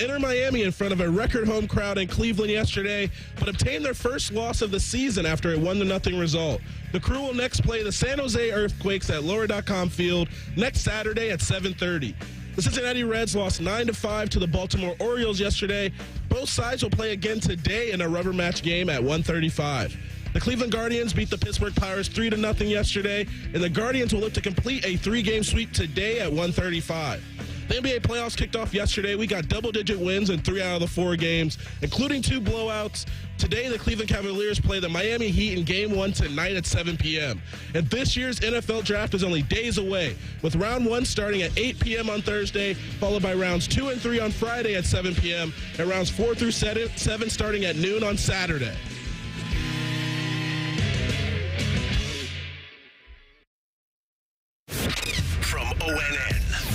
Inter Miami in front of a record home crowd in Cleveland yesterday, but obtained their first loss of the season after a 1-0 result. The Crew will next play the San Jose Earthquakes at Lower.com Field next Saturday at 7:30. The Cincinnati Reds lost 9-5 to the Baltimore Orioles yesterday. Both sides will play again today in a rubber match game at 1:35. The Cleveland Guardians beat the Pittsburgh Pirates 3-0 yesterday, and the Guardians will look to complete a 3-game sweep today at 1:35. The NBA playoffs kicked off yesterday. We got double-digit wins in 3 out of the 4 games, including 2 blowouts. Today, the Cleveland Cavaliers play the Miami Heat in Game 1 tonight at 7 p.m. And this year's NFL Draft is only days away, with Round 1 starting at 8 p.m. on Thursday, followed by Rounds 2 and 3 on Friday at 7 p.m., and Rounds 4 through 7 starting at noon on Saturday.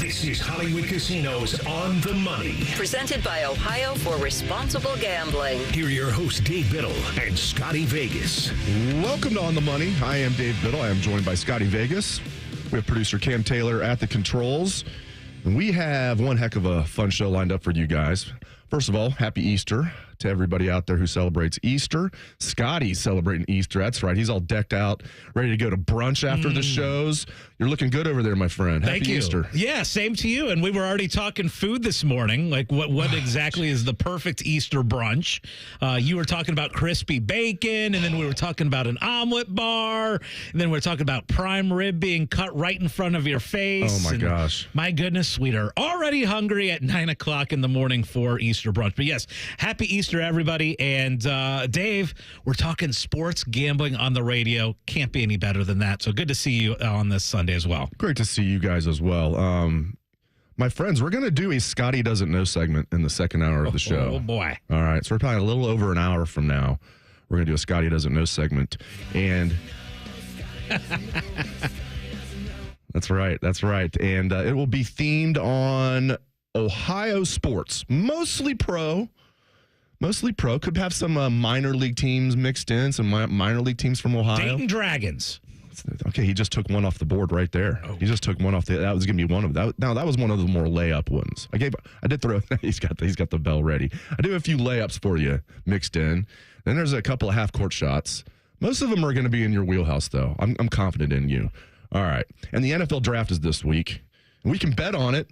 This is Hollywood Casinos On the Money. Presented by Ohio for Responsible Gambling. Here are your hosts, Dave Biddle and Scotty Vegas. Welcome to On the Money. I am Dave Biddle. I am joined by Scotty Vegas. We have producer Cam Taylor at the controls. And we have one heck of a fun show lined up for you guys. First of all, happy Easter to everybody out there who celebrates Easter. Scotty's celebrating Easter. That's right. He's all decked out, ready to go to brunch after the shows. You're looking good over there, my friend. Thank you. Easter. Yeah, same to you. And we were already talking food this morning. Like, what exactly is the perfect Easter brunch? You were talking about crispy bacon, and then we were talking about an omelet bar, and then we were talking about prime rib being cut right in front of your face. Oh, my gosh. My goodness, we are already hungry at 9 o'clock in the morning for Easter brunch. But yes, happy Easter, everybody. And Dave, we're talking sports gambling on the radio. Can't be any better than that. So good to see you on this Sunday as well. Great to see you guys as well. My friends, we're going to do a Scotty Doesn't Know segment in the second hour of the show. Oh, boy. All right. So we're probably a little over an hour from now. We're going to do a Scotty Doesn't Know segment. And that's right. That's right. And it will be themed on Ohio sports, mostly pro. Mostly pro. Could have some minor league teams mixed in, some minor league teams from Ohio. Dayton Dragons. Okay, he just took one off the board right there. Oh. He just took one off the. That was going to be one of that. Now that was one of the more layup ones. I did throw. He's got the bell ready. I do a few layups for you mixed in. Then there's a couple of half court shots. Most of them are going to be in your wheelhouse, though. I'm confident in you. All right, and the NFL draft is this week. We can bet on it.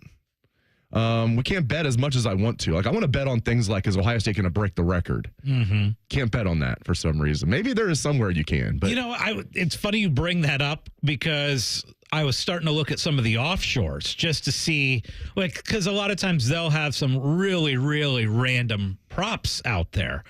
We can't bet as much as I want to. Like, I want to bet on things like, is Ohio State going to break the record? Mm-hmm. Can't bet on that for some reason. Maybe there is somewhere you can. But it's funny you bring that up because I was starting to look at some of the offshores just to see, because a lot of times they'll have some really, really random props out there.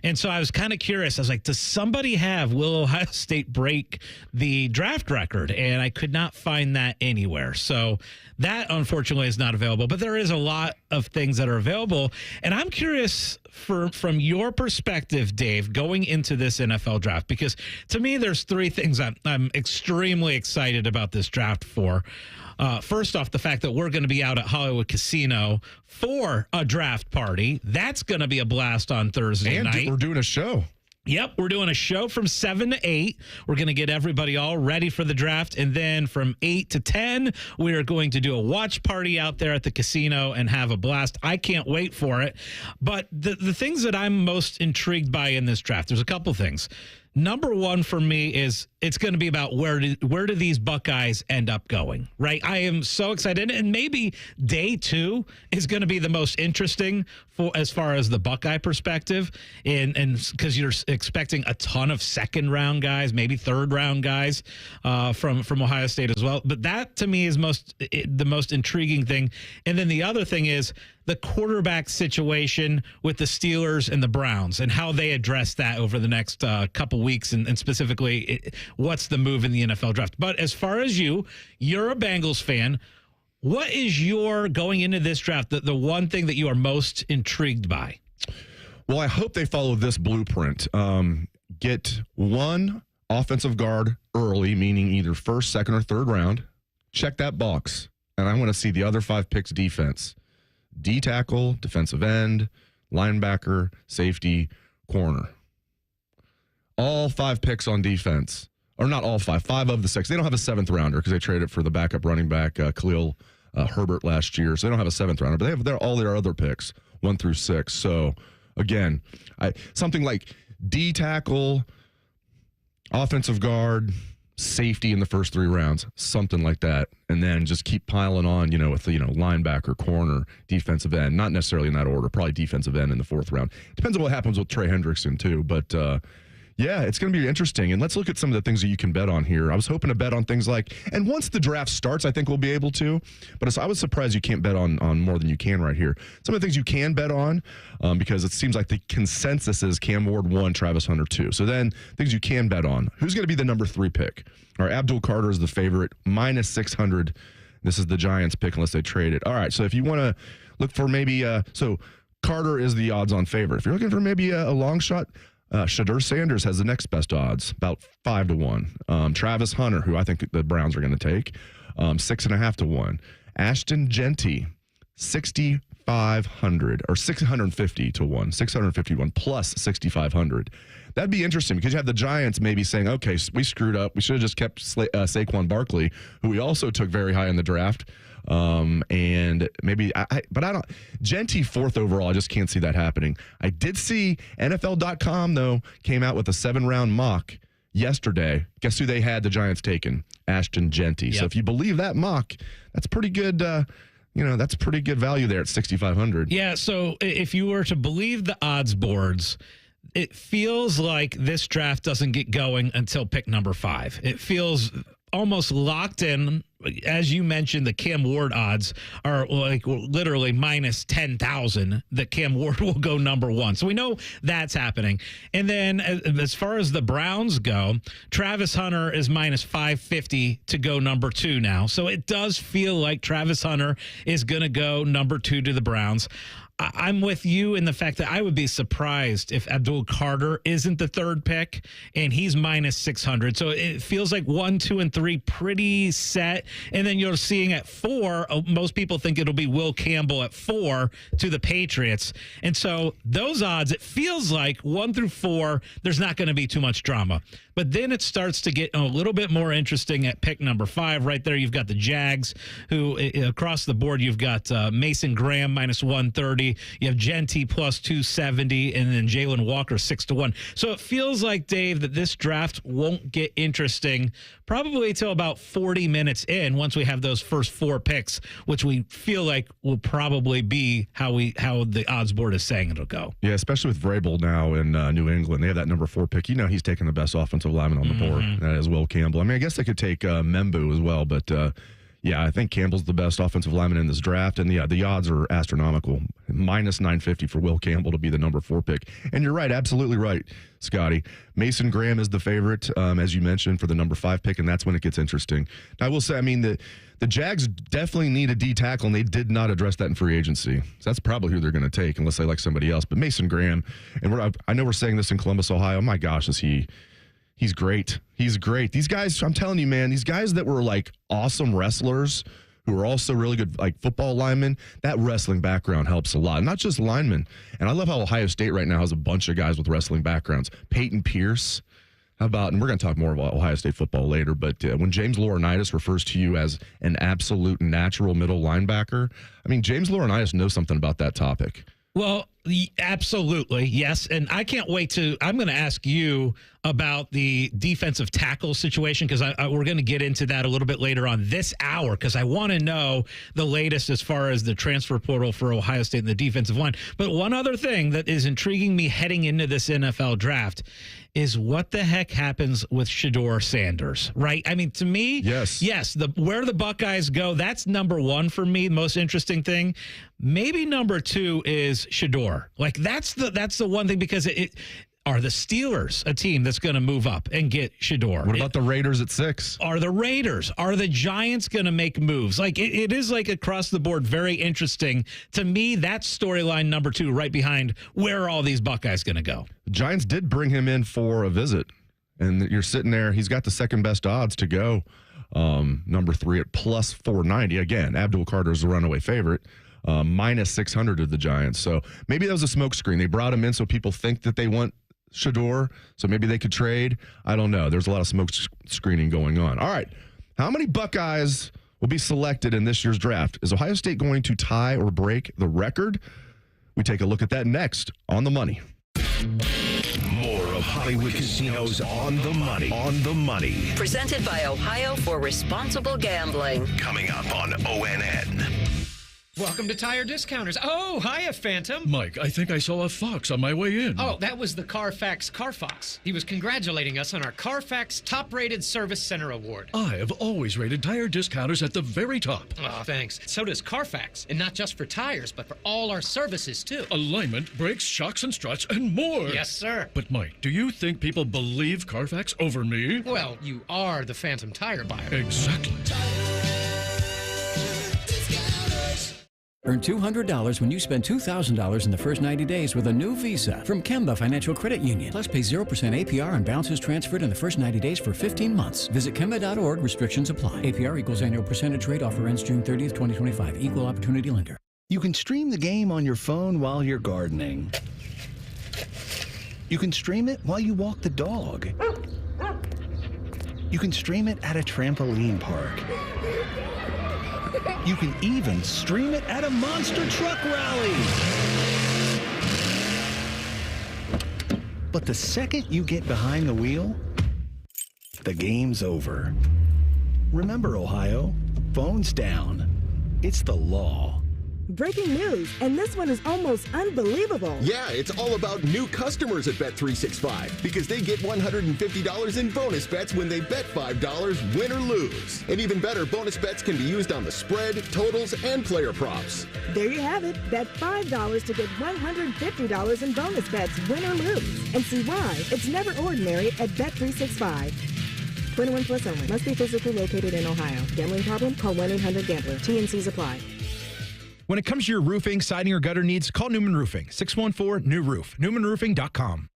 And so I was kind of curious. I was like, does somebody will Ohio State break the draft record? And I could not find that anywhere. So that, unfortunately, is not available. But there is a lot of things that are available. And I'm curious from your perspective, Dave, going into this NFL draft, because to me, there's 3 things I'm extremely excited about this draft for. First off, the fact that we're going to be out at Hollywood Casino for a draft party. That's going to be a blast on Thursday night. And we're doing a show. Yep, we're doing a show from 7 to 8. We're going to get everybody all ready for the draft. And then from 8 to 10, we are going to do a watch party out there at the casino and have a blast. I can't wait for it. But the things that I'm most intrigued by in this draft, there's a couple things. Number one for me is it's going to be about where do these Buckeyes end up going, right? I am so excited. And maybe day 2 is going to be the most interesting for as far as the Buckeye perspective. And because you're expecting a ton of second-round guys, maybe third-round guys from Ohio State as well. But that, to me, is the most intriguing thing. And then the other thing is the quarterback situation with the Steelers and the Browns and how they address that over the next couple weeks, and specifically what's the move in the NFL draft. But as far as you're a Bengals fan. What is your, going into this draft, the one thing that you are most intrigued by? Well, I hope they follow this blueprint. Get one offensive guard early, meaning either first, second, or third round. Check that box. And I want to see the other 5 picks defense. D tackle, defensive end, linebacker, safety, corner. All 5 picks on defense. Or not all 5 of the 6. They don't have a 7th rounder because they traded for the backup running back, Khalil Herbert, last year. So they don't have a 7th rounder, but they have all their other picks. 1 through 6. So, again, something like D tackle, offensive guard, safety in the first 3 rounds, something like that. And then just keep piling on, with linebacker, corner, defensive end, not necessarily in that order, probably defensive end in the 4th round. Depends on what happens with Trey Hendrickson too. But, yeah, it's going to be interesting. And let's look at some of the things that you can bet on here. I was hoping to bet on things like, and once the draft starts, I think we'll be able to. But I was surprised you can't bet on more than you can right here. Some of the things you can bet on, because it seems like the consensus is Cam Ward 1, Travis Hunter 2. So then things you can bet on. Who's going to be the number 3 pick? All right, Abdul Carter is the favorite, minus 600. This is the Giants pick unless they trade it. All right, so if you want to look for maybe, so Carter is the odds-on favorite. If you're looking for maybe a long shot, Shedeur Sanders has the next best odds, about 5 to 1. Travis Hunter, who I think the Browns are going to take, 6.5 to 1. Ashton Genty, 6,500 or 650 to 1, 651 plus 6,500. That'd be interesting because you have the Giants maybe saying, okay, we screwed up. We should have just kept Saquon Barkley, who we also took very high in the draft. And maybe but I don't. Genty 4th overall. I just can't see that happening. I did see NFL.com though came out with a 7-round mock yesterday. Guess who they had the Giants taken? Ashton Genty. Yep. So if you believe that mock, that's pretty good. That's pretty good value there at 6,500. Yeah. So if you were to believe the odds boards, it feels like this draft doesn't get going until pick number 5. It feels almost locked in. As you mentioned, the Cam Ward odds are like literally minus 10,000 that Cam Ward will go number 1. So we know that's happening. And then as far as the Browns go, Travis Hunter is minus 550 to go number 2 now. So it does feel like Travis Hunter is going to go number 2 to the Browns. I'm with you in the fact that I would be surprised if Abdul Carter isn't the 3rd pick, and he's minus 600. So it feels like 1, 2, and 3 pretty set. And then you're seeing at 4, most people think it'll be Will Campbell at 4 to the Patriots. And so those odds, it feels like 1 through 4, there's not going to be too much drama. But then it starts to get a little bit more interesting at pick number 5. Right there, you've got the Jags, who across the board, you've got Mason Graham minus 130. You have Genty plus 270, and then Jalen Walker 6 to 1. So it feels like, Dave, that this draft won't get interesting probably until about 40 minutes in, once we have those first 4 picks, which we feel like will probably be how the odds board is saying it'll go. Yeah, especially with Vrabel now in New England. They have that number 4 pick. He's taking the best offensive lineman on the board. That is Will Campbell. I mean, I guess they could take Membu as well, but yeah, I think Campbell's the best offensive lineman in this draft, and the odds are astronomical. Minus 950 for Will Campbell to be the number 4 pick. And you're right, absolutely right, Scotty. Mason Graham is the favorite, as you mentioned, for the number 5 pick, and that's when it gets interesting. Now, I will say, I mean, the Jags definitely need a D tackle, and they did not address that in free agency. So that's probably who they're going to take, unless they like somebody else. But Mason Graham, and I know we're saying this in Columbus, Ohio. Oh my gosh, He's great. He's great. These guys, I'm telling you, man, these guys that were like awesome wrestlers who are also really good like football linemen, that wrestling background helps a lot. Not just linemen. And I love how Ohio State right now has a bunch of guys with wrestling backgrounds. Peyton Pierce. How about, and we're going to talk more about Ohio State football later, but when James Laurinaitis refers to you as an absolute natural middle linebacker, I mean, James Laurinaitis knows something about that topic. Well, absolutely, yes. And I can't wait I'm going to ask you about the defensive tackle situation, because we're going to get into that a little bit later on this hour, because I want to know the latest as far as the transfer portal for Ohio State and the defensive line. But one other thing that is intriguing me heading into this NFL draft is what the heck happens with Shedeur Sanders, right? I mean, to me, yes, where the Buckeyes go, that's number 1 for me, most interesting thing. Maybe number 2 is Shedeur. Like that's the one thing, because are the Steelers a team that's going to move up and get Shedeur? What about the Raiders at 6? Are the Giants going to make moves? Like it is like across the board, very interesting. To me, that's storyline number 2, right behind where are all these Buckeyes going to go? The Giants did bring him in for a visit, and you're sitting there. He's got the second best odds to go. Number 3 at plus 490. Again, Abdul Carter is the runaway favorite. Minus 600 to the Giants. So maybe that was a smokescreen. They brought him in so people think that they want Shedeur, so maybe they could trade. I don't know. There's a lot of smoke screening going on. All right. How many Buckeyes will be selected in this year's draft? Is Ohio State going to tie or break the record? We take a look at that next on The Money. More of Hollywood Casinos on the money. On the money. Presented by Ohio for Responsible Gambling. Coming up on ONN. Welcome to Tire Discounters. Oh, hiya, Phantom. Mike, I think I saw a fox on my way in. Oh, that was the Carfax Carfox. He was congratulating us on our Carfax Top-Rated Service Center Award. I have always rated Tire Discounters at the very top. Oh, thanks. So does Carfax. And not just for tires, but for all our services, too. Alignment, brakes, shocks and struts, and more. Yes, sir. But, Mike, do you think people believe Carfax over me? Well, you are the Phantom tire buyer. Exactly. Earn $200 when you spend $2,000 in the first 90 days with a new Visa from Kemba Financial Credit Union. Plus, pay 0% APR on balances transferred in the first 90 days for 15 months. Visit Kemba.org. Restrictions apply. APR equals annual percentage rate. Offer ends June 30th, 2025. Equal opportunity lender. You can stream the game on your phone while you're gardening. You can stream it while you walk the dog. You can stream it at a trampoline park. You can even stream it at a monster truck rally. But the second you get behind the wheel, the game's over. Remember, Ohio, phones down. It's the law. Breaking news, and this one is almost unbelievable. Yeah, it's all about new customers at Bet365 because they get $150 in bonus bets when they bet $5, win or lose. And even better, bonus bets can be used on the spread, totals, and player props. There you have it. Bet $5 to get $150 in bonus bets, win or lose. And see why it's never ordinary at Bet365. 21 plus only. Must be physically located in Ohio. Gambling problem? Call 1-800-GAMBLER. T&Cs apply. When it comes to your roofing, siding, or gutter needs, call Newman Roofing. 614-NEW-ROOF. NewmanRoofing.com.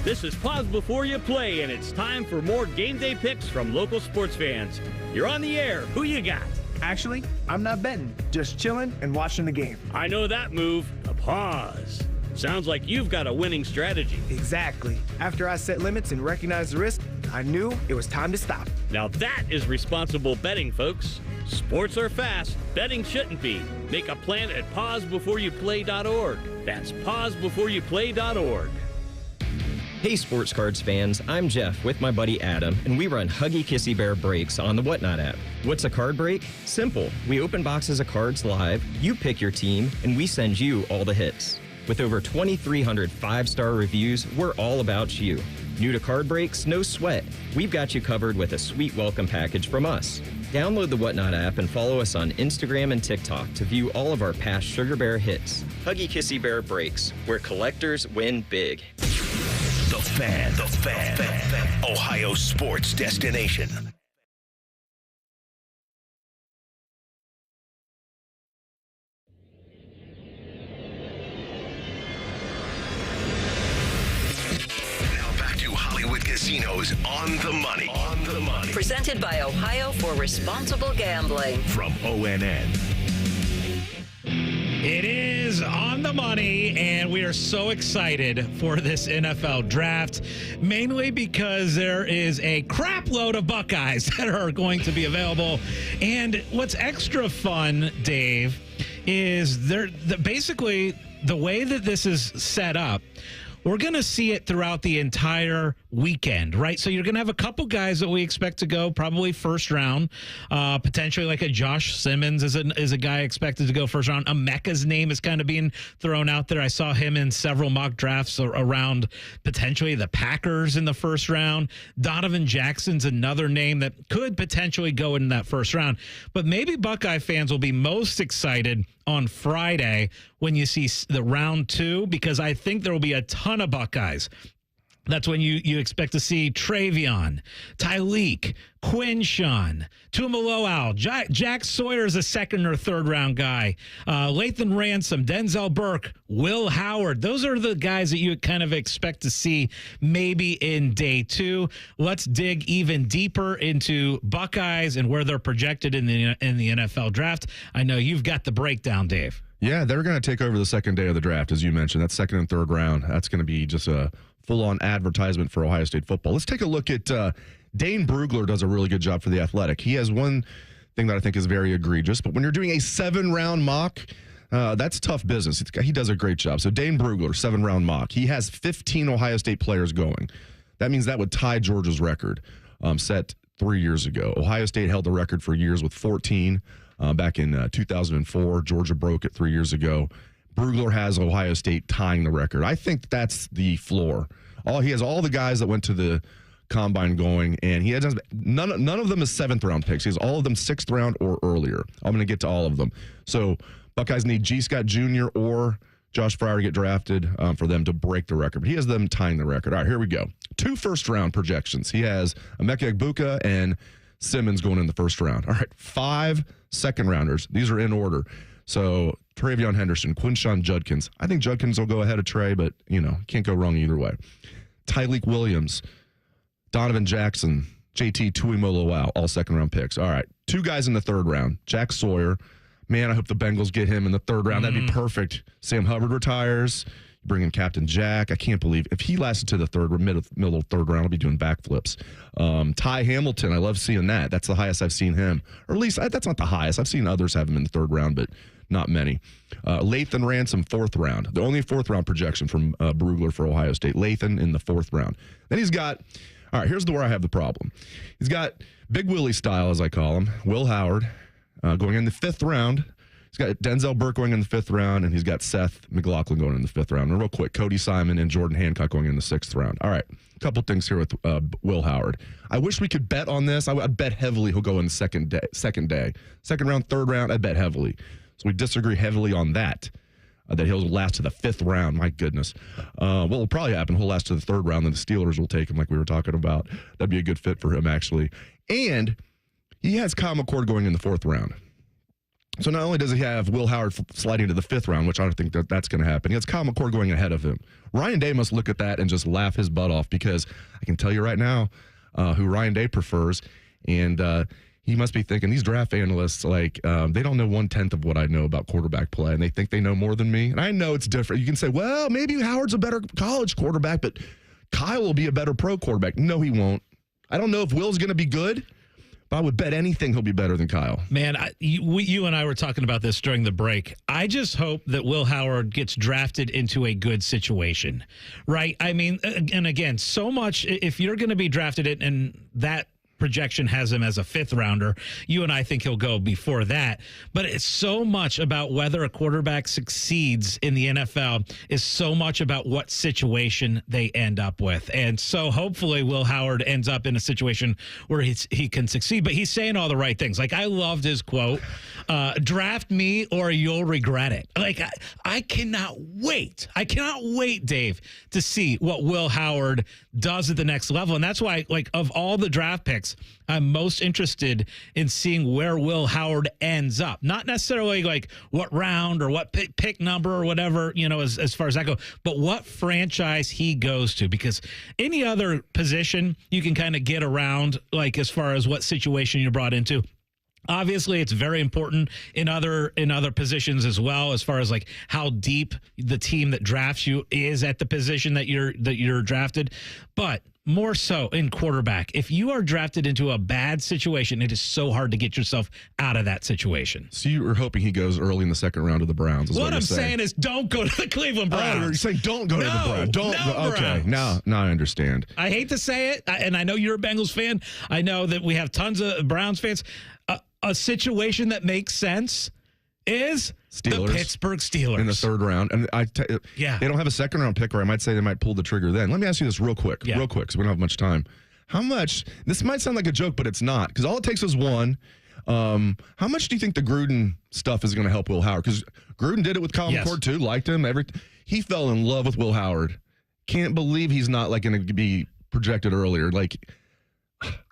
This is Pause Before You Play, and it's time for more game day picks from local sports fans. You're on the air. Who you got? Actually, I'm not betting, just chilling and watching the game. I know that move, a pause. Sounds like you've got a winning strategy. Exactly. After I set limits and recognized the risk, I knew it was time to stop. Now that is responsible betting, folks. Sports are fast. Betting shouldn't be. Make a plan at pausebeforeyouplay.org. That's pausebeforeyouplay.org. Hey Sports Cards fans, I'm Jeff with my buddy Adam, and we run Huggy Kissy Bear breaks on the Whatnot app. What's a card break? Simple. We open boxes of cards live, you pick your team, and we send you all the hits. With over 2,300 five-star reviews, we're all about you. New to card breaks? No sweat. We've got you covered with a sweet welcome package from us. Download the Whatnot app and follow us on Instagram and TikTok to view all of our past Sugar Bear hits. Huggy Kissy Bear breaks, where collectors win big. The Fan. Ohio sports destination. Hollywood Casinos on the money. On the money. Presented by Ohio for Responsible Gambling. From ONN. It is on the money, and we are so excited for this NFL draft, mainly because there is a crap load of Buckeyes that are going to be available. And what's extra fun, Dave, is basically the way that this is set up, we're going to see it throughout the entire weekend, right? So you're going to have a couple guys that we expect to go probably first round, potentially like a Josh Simmons is a guy expected to go first round. Emeka's name is kind of being thrown out there. I saw him in several mock drafts around potentially the Packers in the first round. Donovan Jackson's another name that could potentially go in that first round. But maybe Buckeye fans will be most excited on Friday when you see the round 2, because I think there will be a ton of Buckeyes. That's when you expect to see Travion, Tyleek, Quinshawn, Tuimoloau, Jack Sawyer is a second or third round guy, Lathan Ransom, Denzel Burke, Will Howard. Those are the guys that you kind of expect to see maybe in day 2. Let's dig even deeper into Buckeyes and where they're projected in the NFL draft. I know you've got the breakdown, Dave. Yeah, they're going to take over the second day of the draft, as you mentioned. That's second and third round. That's going to be just a full-on advertisement for Ohio State football. Let's take a look at Dane Brugler does a really good job for The Athletic. He has one thing that I think is very egregious, but when you're doing a 7-round mock, That's tough business. He does a great job. So Dane Brugler, 7-round mock. He has 15 Ohio State players going. That means that would tie Georgia's record set 3 years ago. Ohio State held the record for years with 14 back in 2004. Georgia broke it 3 years ago. Brugler has Ohio State tying the record. I think that's the floor. He has all the guys that went to the combine going, and he has none of them is 7th-round picks. He has all of them 6th round or earlier. I'm going to get to all of them. So Buckeyes need G. Scott Jr. or Josh Fryer to get drafted for them to break the record. But he has them tying the record. All right, here we go. 2 first-round projections. He has Emeka Egbuka and Simmons going in the first round. All right, 5 second-rounders. These are in order. So Travion Henderson, Quinshawn Judkins. I think Judkins will go ahead of Trey, but, can't go wrong either way. Tyleik Williams, Donovan Jackson, JT Tuimoloau, all second-round picks. All right, 2 guys in the 3rd round. Jack Sawyer. Man, I hope the Bengals get him in the 3rd round. That'd be perfect. Sam Hubbard retires. You bring in Captain Jack. I can't believe if he lasted to the middle 3rd round, I'll be doing backflips. Ty Hamilton, I love seeing that. That's the highest I've seen him. Or at least that's not the highest. I've seen others have him in the 3rd round, but not many. Lathan Ransom, 4th round. The only 4th-round projection from Brugler for Ohio State. Lathan in the 4th round. Then he's got, all right, here's where I have the problem. He's got Big Willie style, as I call him, Will Howard, going in the 5th round. He's got Denzel Burke going in the 5th round, and he's got Seth McLaughlin going in the 5th round. And real quick, Cody Simon and Jordan Hancock going in the 6th round. All right, a couple things here with Will Howard. I wish we could bet on this. I'd bet heavily he'll go in the second day. 2nd round, 3rd round, I'd bet heavily. So we disagree heavily on that, that he'll last to the 5th round. My goodness. What will probably happen, he'll last to the 3rd round, then the Steelers will take him like we were talking about. That'd be a good fit for him, actually. And he has Kyle McCord going in the 4th round. So not only does he have Will Howard sliding to the 5th round, which I don't think that's going to happen, he has Kyle McCord going ahead of him. Ryan Day must look at that and just laugh his butt off, because I can tell you right now who Ryan Day prefers, and he must be thinking, these draft analysts, they don't know 1/10 of what I know about quarterback play, and they think they know more than me. And I know it's different. You can say, well, maybe Howard's a better college quarterback, but Kyle will be a better pro quarterback. No, he won't. I don't know if Will's going to be good, but I would bet anything he'll be better than Kyle. Man, you and I were talking about this during the break. I just hope that Will Howard gets drafted into a good situation, right? I mean, and again, so much, if you're going to be drafted in, and that projection has him as a 5th rounder. You and I think he'll go before that. But it's so much about whether a quarterback succeeds in the NFL is so much about what situation they end up with. And so hopefully Will Howard ends up in a situation where he can succeed. But he's saying all the right things. Like, I loved his quote, draft me or you'll regret it. Like, I cannot wait. I cannot wait, Dave, to see what Will Howard does at the next level. And that's why, like, of all the draft picks, I'm most interested in seeing where Will Howard ends up. Not necessarily like what round or what pick number or whatever, as far as that goes, but what franchise he goes to. Because any other position you can kind of get around, like as far as what situation you're brought into. Obviously, it's very important in other positions as well, as far as like how deep the team that drafts you is at the position that you're drafted. But more so in quarterback, if you are drafted into a bad situation, it is so hard to get yourself out of that situation. So you were hoping he goes early in the 2nd round of the Browns. What I'm saying is, don't go to the Cleveland Browns. You're saying don't go to the Browns. Don't. Okay, Browns. Now I understand. I hate to say it, and I know you're a Bengals fan. I know that we have tons of Browns fans. A situation that makes sense is Steelers, the Pittsburgh Steelers in the 3rd round. And they don't have a 2nd round pick, or I might say they might pull the trigger then. Let me ask you this real quick, because we don't have much time. How much, this might sound like a joke, but it's not, because all it takes is one. How much do you think the Gruden stuff is going to help Will Howard? Because Gruden did it with Kyle McCord too, liked him. He fell in love with Will Howard. Can't believe he's not like going to be projected earlier. Like,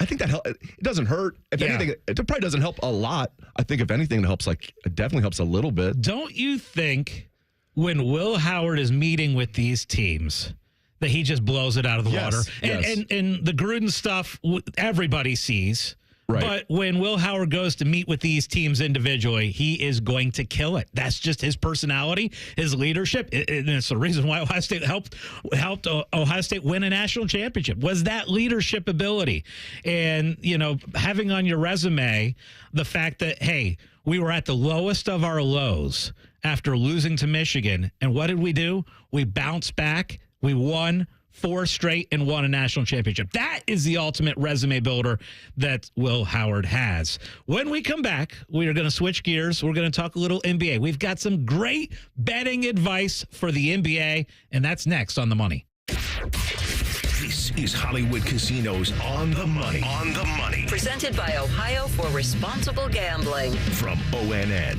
I think that it doesn't hurt. If anything, it probably doesn't help a lot. I think if anything, it definitely helps a little bit. Don't you think when Will Howard is meeting with these teams that he just blows it out of the water? And the Gruden stuff, everybody sees. Right. But when Will Howard goes to meet with these teams individually, he is going to kill it. That's just his personality, his leadership. And it's the reason why Ohio State helped Ohio State win a national championship, was that leadership ability. And, having on your resume the fact that, hey, we were at the lowest of our lows after losing to Michigan. And what did we do? We bounced back. We won 4 straight and won a national championship. That is the ultimate resume builder that Will Howard has. When we come back, we are going to switch gears. We're going to talk a little NBA. We've got some great betting advice for the NBA, and that's next on The Money. This is Hollywood Casinos On the Money. On the Money. Presented by Ohio for Responsible Gambling. From ONN.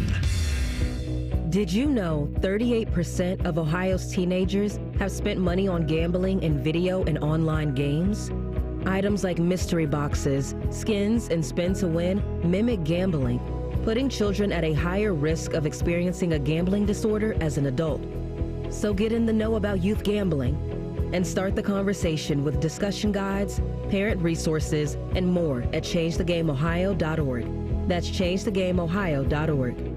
Did you know 38% of Ohio's teenagers have spent money on gambling in video and online games? Items like mystery boxes, skins, and spin to win mimic gambling, putting children at a higher risk of experiencing a gambling disorder as an adult. So get in the know about youth gambling and start the conversation with discussion guides, parent resources, and more at ChangeTheGameOhio.org. That's ChangeTheGameOhio.org.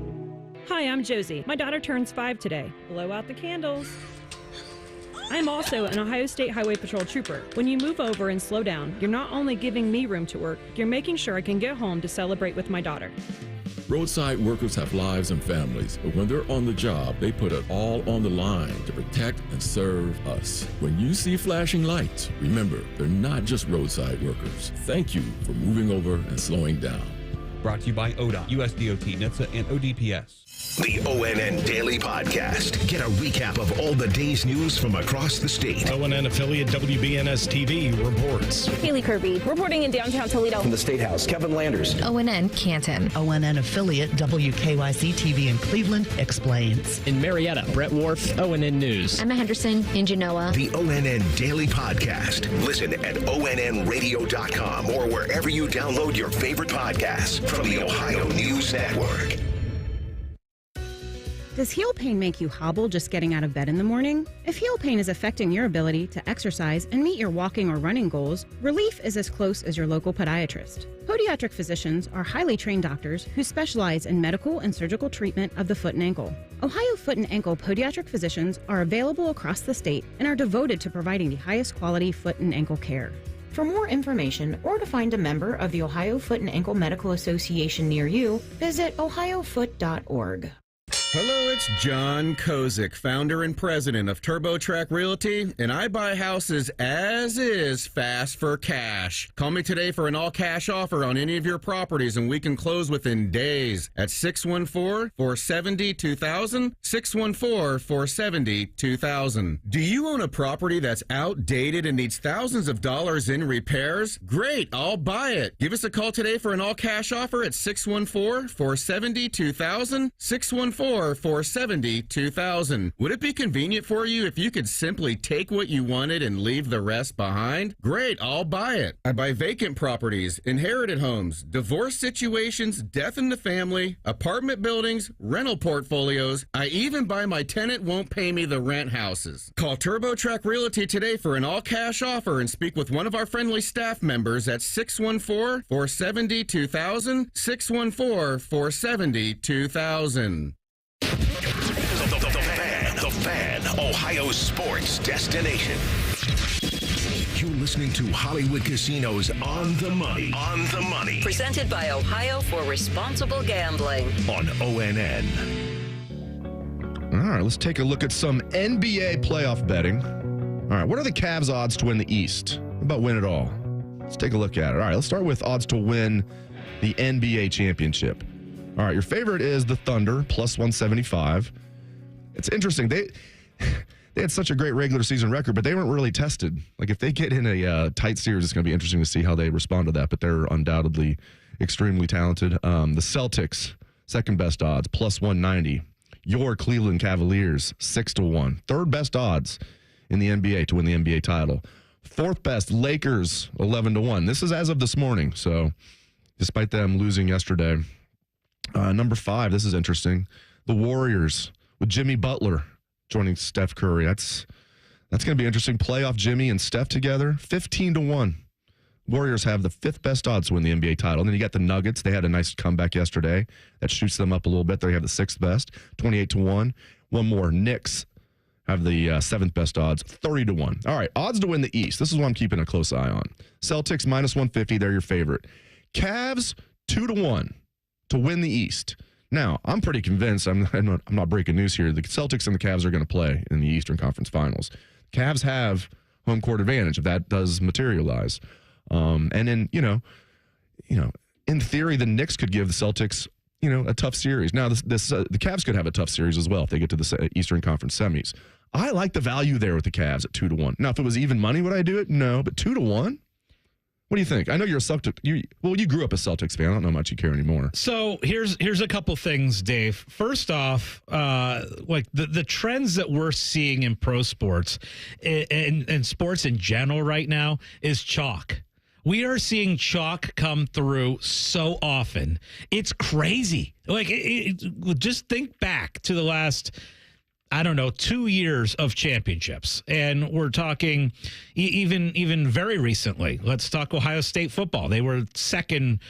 Hi, I'm Josie. My daughter turns 5 today. Blow out the candles. I'm also an Ohio State Highway Patrol trooper. When you move over and slow down, you're not only giving me room to work, you're making sure I can get home to celebrate with my daughter. Roadside workers have lives and families, but when they're on the job, they put it all on the line to protect and serve us. When you see flashing lights, remember, they're not just roadside workers. Thank you for moving over and slowing down. Brought to you by ODOT, USDOT, NHTSA, and ODPS. The ONN Daily Podcast. Get a recap of all the day's news from across the state. ONN affiliate WBNS TV reports. Haley Kirby reporting in downtown Toledo. From the State House, Kevin Landers. ONN Canton. ONN affiliate WKYC TV in Cleveland explains. In Marietta, Brett Wharf, ONN News. Emma Henderson in Genoa. The ONN Daily Podcast. Listen at ONNradio.com or wherever you download your favorite podcasts from the Ohio News Network. Does heel pain make you hobble just getting out of bed in the morning? If heel pain is affecting your ability to exercise and meet your walking or running goals, relief is as close as your local podiatrist. Podiatric physicians are highly trained doctors who specialize in medical and surgical treatment of the foot and ankle. Ohio Foot and Ankle podiatric physicians are available across the state and are devoted to providing the highest quality foot and ankle care. For more information or to find a member of the Ohio Foot and Ankle Medical Association near you, visit ohiofoot.org. Hello, it's John Kozik, founder and president of TurboTrack Realty, and I buy houses as is fast for cash. Call me today for an all-cash offer on any of your properties, and we can close within days at 614-470-2000, 614-470-2000. Do you own a property that's outdated and needs thousands of dollars in repairs? Great, I'll buy it. Give us a call today for an all-cash offer at 614-470-2000, 614-470-2000. Would it be convenient for you if you could simply take what you wanted and leave the rest behind? Great, I'll buy it. I buy vacant properties, inherited homes, divorce situations, death in the family, apartment buildings, rental portfolios. I even buy my tenant won't pay me the rent houses. Call TurboTrack Realty today for an all-cash offer and speak with one of our friendly staff members at 614-470-2000, 614-470-2000. The Fan, Ohio's sports destination. You're listening to Hollywood Casinos On the Money. On the Money. Presented by Ohio for Responsible Gambling. On ONN. All right, let's take a look at some NBA playoff betting. All right, what are the Cavs' odds to win the East? How about win it all? Let's take a look at it. All right, let's start with odds to win the NBA championship. All right, your favorite is the Thunder, plus 175. It's interesting. They had such a great regular season record, but they weren't really tested. Like, if they get in a tight series, it's going to be interesting to see how they respond to that, but they're undoubtedly extremely talented. The Celtics, second best odds, plus 190. Your Cleveland Cavaliers, 6-1. Third best odds in the NBA to win the NBA title. Fourth best, Lakers, 11-1. This is as of this morning, so despite them losing yesterday. Number 5, this is interesting. The Warriors with Jimmy Butler joining Steph Curry. That's going to be interesting. Playoff Jimmy and Steph together, 15-1. Warriors have the 5th best odds to win the NBA title. And then you got the Nuggets. They had a nice comeback yesterday. That shoots them up a little bit. They have the 6th best, 28-1. One more. Knicks have the 7th best odds, 30-1. All right, odds to win the East. This is what I'm keeping a close eye on. Celtics, minus 150. They're your favorite. Cavs, 2-1 to win the East. Now, I'm pretty convinced, I'm not breaking news here, the Celtics and the Cavs are going to play in the Eastern Conference Finals. Cavs have home court advantage if that does materialize. And then, in theory, the Knicks could give the Celtics, a tough series. Now, the Cavs could have a tough series as well if they get to the Eastern Conference semis. I like the value there with the Cavs at 2-1. Now, if it was even money, would I do it? No, but 2-1? What do you think? I know you're a Celtic. You grew up a Celtics fan. I don't know how much you care anymore. So here's a couple things, Dave. First off, like the trends that we're seeing in pro sports and sports in general right now is chalk. We are seeing chalk come through so often. It's crazy. Like, just think back to the last, 2 years of championships. And we're talking even very recently. Let's talk Ohio State football. They were second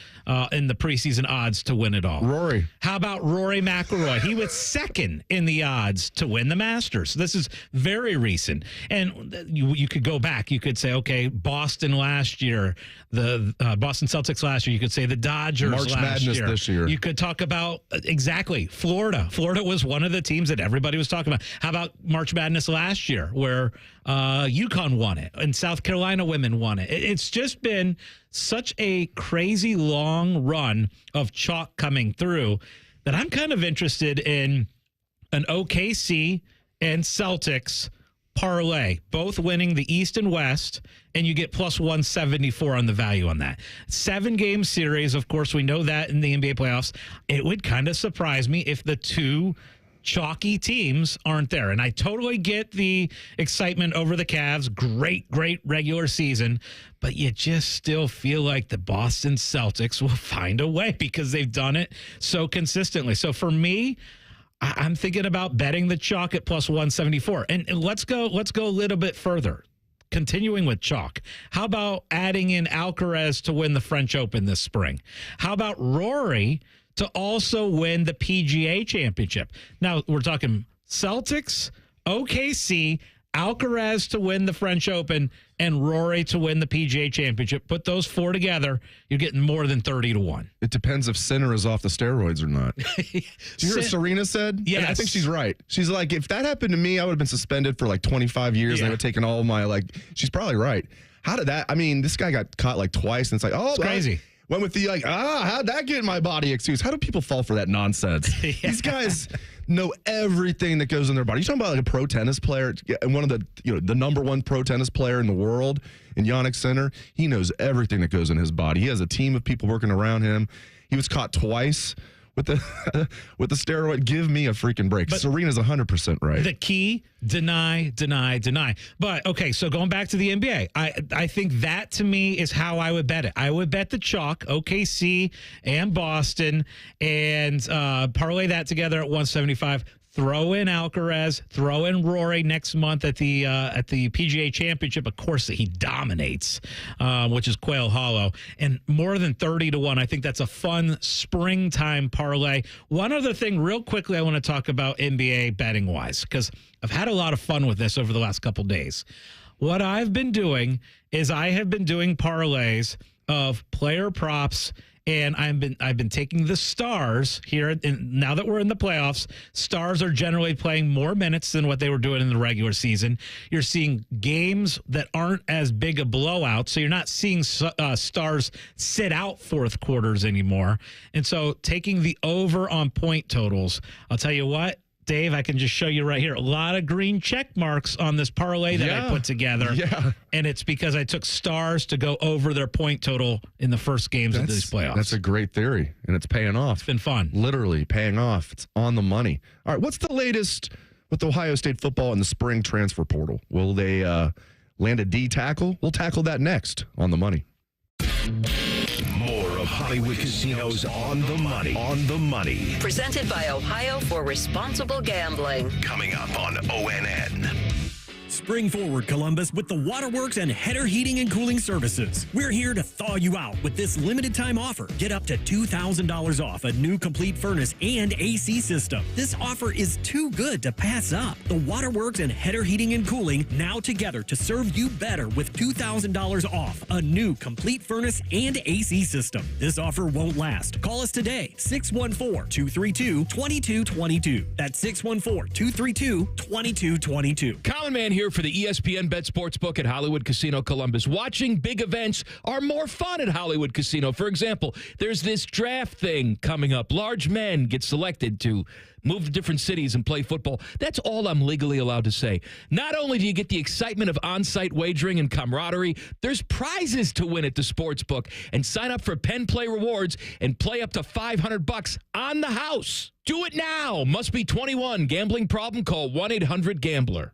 in the preseason odds to win it all. Rory. How about Rory McIlroy? He was second in the odds to win the Masters. This is very recent. And you could go back. You could say, okay, Boston last year, the Boston Celtics last year. You could say the Dodgers March last Madness year. This year. You could talk about, exactly, Florida. Florida was one of the teams that everybody was talking about. How about March Madness last year where UConn won it and South Carolina women won it? It's just been such a crazy long run of chalk coming through that I'm kind of interested in an OKC and Celtics parlay, both winning the East and West, and you get plus 174 on the value on that. 7-game series, of course, we know that in the NBA playoffs. It would kind of surprise me if the two chalky teams aren't there. And I totally get the excitement over the Cavs. Great regular season. But you just still feel like the Boston Celtics will find a way because they've done it so consistently. So for me, I'm thinking about betting the chalk at plus 174. And let's go a little bit further. Continuing with chalk, how about adding in Alcaraz to win the French Open this spring? How about Rory to also win the PGA Championship? Now, we're talking Celtics, OKC, Alcaraz to win the French Open, and Rory to win the PGA Championship. Put those four together, you're getting more than 30-1. It depends if Sinner is off the steroids or not. Did you hear what Serena said? Yes. I think she's right. She's like, if that happened to me, I would have been suspended for like 25 years and they would have taken all my, she's probably right. How did that, this guy got caught like twice and it's like, it's crazy. Went with the how'd that get in my body excuse? How do people fall for that nonsense? Yeah. These guys know everything that goes in their body. You're talking about like a pro tennis player, and one of the the number one pro tennis player in the world, in Yannick Sinner. He knows everything that goes in his body. He has a team of people working around him. He was caught twice with the steroid. Give me a freaking break. But Serena's 100% right. The key, deny. But okay, so going back to the NBA, I think that to me is how I would bet it. I would bet the chalk, OKC and Boston, and parlay that together at 175. Throw in Alcaraz, throw in Rory next month at the PGA Championship. Of course, he dominates, which is Quail Hollow, and more than 30-1. I think that's a fun springtime parlay. One other thing, real quickly, I want to talk about NBA betting wise, because I've had a lot of fun with this over the last couple days. What I've been doing is I have been doing parlays of player props. And I've been taking the stars here. And now that we're in the playoffs, stars are generally playing more minutes than what they were doing in the regular season. You're seeing games that aren't as big a blowout. So you're not seeing stars sit out fourth quarters anymore. And so taking the over on point totals, I'll tell you what, Dave, I can just show you right here. A lot of green check marks on this parlay that I put together. Yeah. And it's because I took stars to go over their point total in the first games of these playoffs. That's a great theory, and it's paying off. It's been fun. Literally paying off. It's on the money. All right, what's the latest with Ohio State football in the spring transfer portal? Will they land a D tackle? We'll tackle that next on the money. More of Hollywood Casinos on the money. On the money. Presented by Ohio for Responsible Gambling. Coming up on ONN. Spring forward, Columbus, with the Waterworks and Header Heating and Cooling Services. We're here to thaw you out with this limited time offer. Get up to $2,000 off a new complete furnace and AC system. This offer is too good to pass up. The Waterworks and Header Heating and Cooling now together to serve you better with $2,000 off a new complete furnace and AC system. This offer won't last. Call us today, 614-232-2222. That's 614-232-2222. Common Man here for the ESPN Bet Sportsbook at Hollywood Casino Columbus. Watching big events are more fun at Hollywood Casino. For example, there's this draft thing coming up. Large men get selected to move to different cities and play football. That's all I'm legally allowed to say. Not only do you get the excitement of on-site wagering and camaraderie, there's prizes to win at the sportsbook. And sign up for Penn Play Rewards and play up to $500 on the house. Do it now. Must be 21. Gambling problem? Call 1-800-GAMBLER.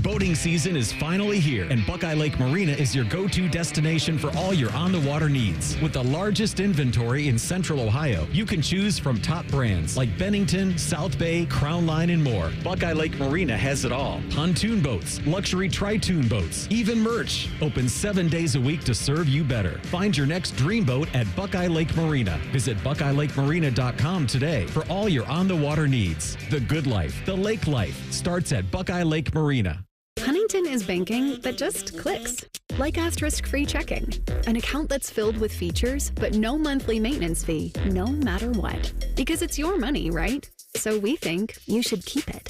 Boating season is finally here, and Buckeye Lake Marina is your go-to destination for all your on-the-water needs. With the largest inventory in Central Ohio, you can choose from top brands like Bennington, South Bay, Crown Line, and more. Buckeye Lake Marina has it all. Pontoon boats, luxury tri-toon boats, even merch. Open 7 days a week to serve you better. Find your next dream boat at Buckeye Lake Marina. Visit BuckeyeLakeMarina.com today for all your on-the-water needs. The good life, the lake life, starts at Buckeye Lake Marina. Huntington is banking that just clicks. Like asterisk-free checking, an account that's filled with features, but no monthly maintenance fee, no matter what. Because it's your money, right? So we think you should keep it.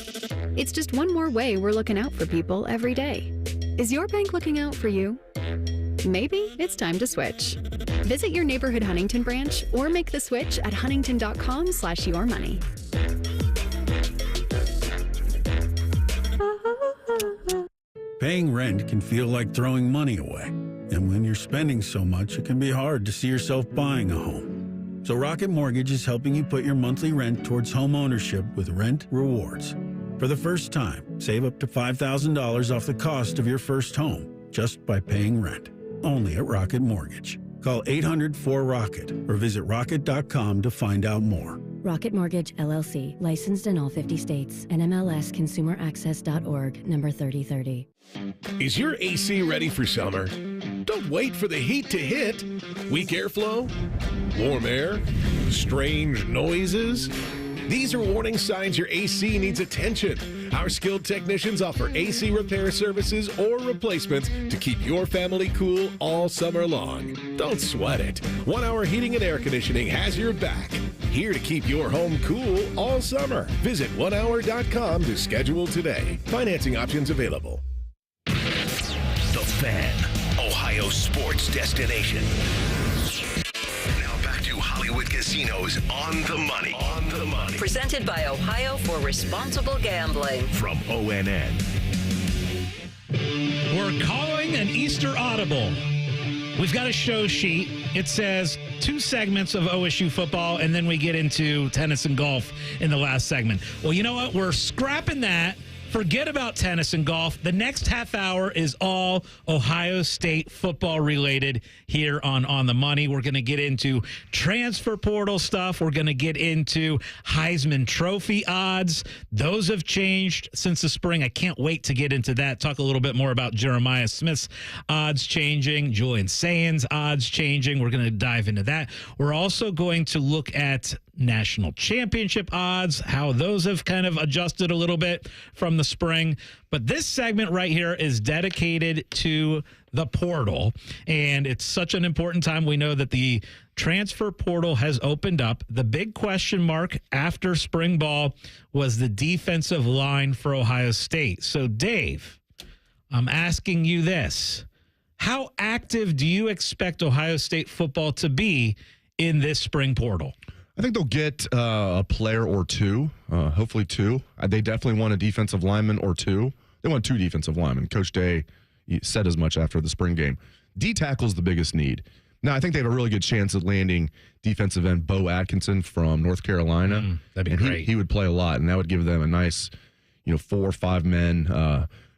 It's just one more way we're looking out for people every day. Is your bank looking out for you? Maybe it's time to switch. Visit your neighborhood Huntington branch or make the switch at huntington.com/yourmoney. Paying rent can feel like throwing money away. And when you're spending so much, it can be hard to see yourself buying a home. So Rocket Mortgage is helping you put your monthly rent towards home ownership with Rent Rewards. For the first time, save up to $5,000 off the cost of your first home just by paying rent. Only at Rocket Mortgage. Call 800-4ROCKET or visit rocket.com to find out more. Rocket Mortgage, LLC, licensed in all 50 states, NMLSconsumeraccess.org, number 3030. Is your AC ready for summer? Don't wait for the heat to hit. Weak airflow? Warm air? Strange noises? These are warning signs your AC needs attention. Our skilled technicians offer AC repair services or replacements to keep your family cool all summer long. Don't sweat it. 1 Hour Heating and Air Conditioning has your back. Here to keep your home cool all summer. Visit onehour.com to schedule today. Financing options available. The Fan, Ohio sports destination. Now back to Hollywood Casinos On the Money. On the Money. Presented by Ohio for Responsible Gambling. From ONN. We're calling an Easter Audible. We've got a show sheet. It says 2 segments of OSU football, and then we get into tennis and golf in the last segment. Well, you know what? We're scrapping that. Forget about tennis and golf. The next half hour is all Ohio State football related here on the Money. We're going to get into transfer portal stuff. We're going to get into Heisman Trophy odds. Those have changed since the spring. I can't wait to get into that. Talk a little bit more about Jeremiah Smith's odds changing, Julian Sayen's odds changing. We're going to dive into that. We're also going to look at national championship odds, how those have kind of adjusted a little bit from the spring. But this segment right here is dedicated to the portal, and it's such an important time. We know that the transfer portal has opened up. The big question mark after spring ball was the defensive line for Ohio State. So, Dave, I'm asking you this. How active do you expect Ohio State football to be in this spring portal? I think they'll get a player or two, hopefully 2. They definitely want a defensive lineman or 2. They want 2 defensive linemen. Coach Day said as much after the spring game. D-tackle is the biggest need. Now, I think they have a really good chance at landing defensive end Bo Atkinson from North Carolina. That'd be great. He would play a lot, and that would give them a nice, 4 or 5 men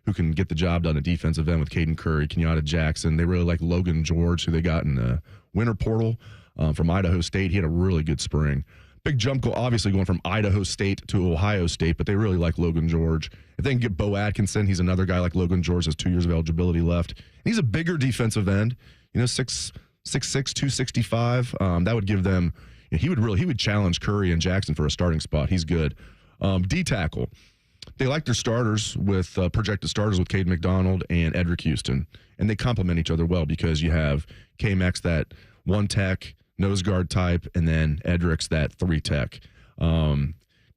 who can get the job done at defensive end with Caden Curry, Kenyatta Jackson. They really like Logan George, who they got in the winter portal. From Idaho State. He had a really good spring. big jump, obviously going from Idaho State to Ohio State, but they really like Logan George. If they can get Bo Atkinson, he's another guy like Logan George, has 2 years of eligibility left. He's a bigger defensive end, 6'6", 265. That would give them, he would challenge Curry and Jackson for a starting spot. He's good. D tackle. They like their starters with projected starters with Cade McDonald and Edric Houston, and they complement each other well because you have K-Mex, that one tech nose guard type, and then Edric's that 3 tech.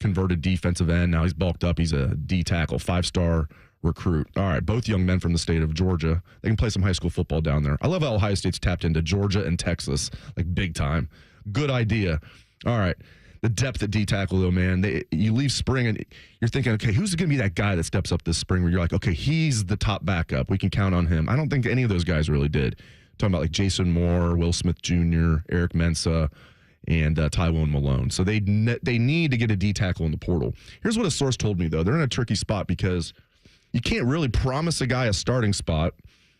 Converted defensive end. Now he's bulked up. He's a D tackle, 5-star recruit. All right, both young men from the state of Georgia. They can play some high school football down there. I love how Ohio State's tapped into Georgia and Texas, like big time. Good idea. All right. The depth at D tackle, though, man. You leave spring and you're thinking, okay, who's going to be that guy that steps up this spring where you're like, okay, he's the top backup. We can count on him. I don't think any of those guys really did. Talking about like Jason Moore, Will Smith Jr., Eric Mensah, and Tywone Malone. So they need to get a D tackle in the portal. Here's what a source told me, though. They're in a tricky spot because you can't really promise a guy a starting spot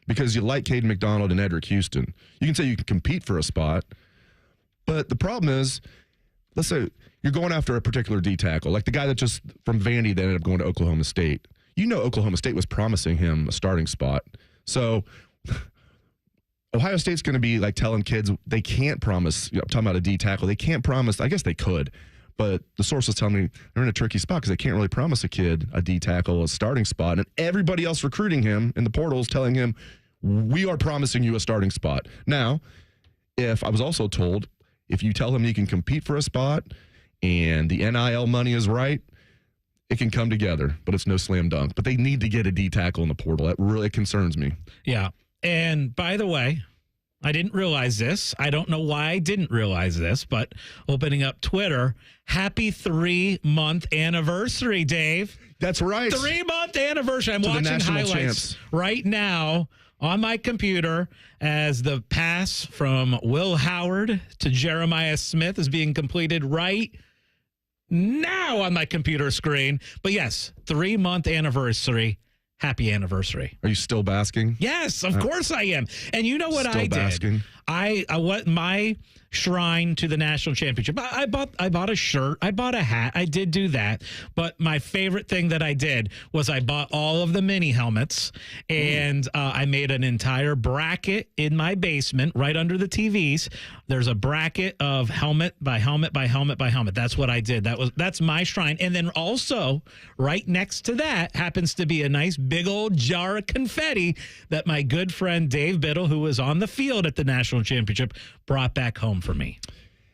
because you like Caden McDonald and Edric Houston. You can say you can compete for a spot, but the problem is, let's say you're going after a particular D tackle, like the guy that just from Vandy that ended up going to Oklahoma State. Oklahoma State was promising him a starting spot. So Ohio State's going to be like telling kids they can't promise, I'm talking about a D tackle, they can't promise, I guess they could, but the source was telling me they're in a tricky spot because they can't really promise a kid a D tackle, a starting spot, and everybody else recruiting him in the portal is telling him, we are promising you a starting spot. Now, if I was also told, if you tell him you can compete for a spot and the NIL money is right, it can come together, but it's no slam dunk. But they need to get a D tackle in the portal. That really concerns me. Yeah. And by the way, I didn't realize this. I don't know why I didn't realize this, but opening up Twitter, happy 3-month anniversary, Dave. That's right. 3-month anniversary. I'm to watching highlights right now on my computer as the pass from Will Howard to Jeremiah Smith is being completed right now on my computer screen. But yes, 3-month anniversary. Happy anniversary. Are you still basking? Yes, of course I am. And you know what still I did? Basking. I what my shrine to the national championship. I bought a shirt. I bought a hat. I did do that. But my favorite thing that I did was I bought all of the mini helmets, and I made an entire bracket in my basement right under the TVs. There's a bracket of helmet by helmet by helmet by helmet. That's what I did. That's my shrine. And then also right next to that happens to be a nice big old jar of confetti that my good friend Dave Biddle, who was on the field at the national championship, brought back home for me.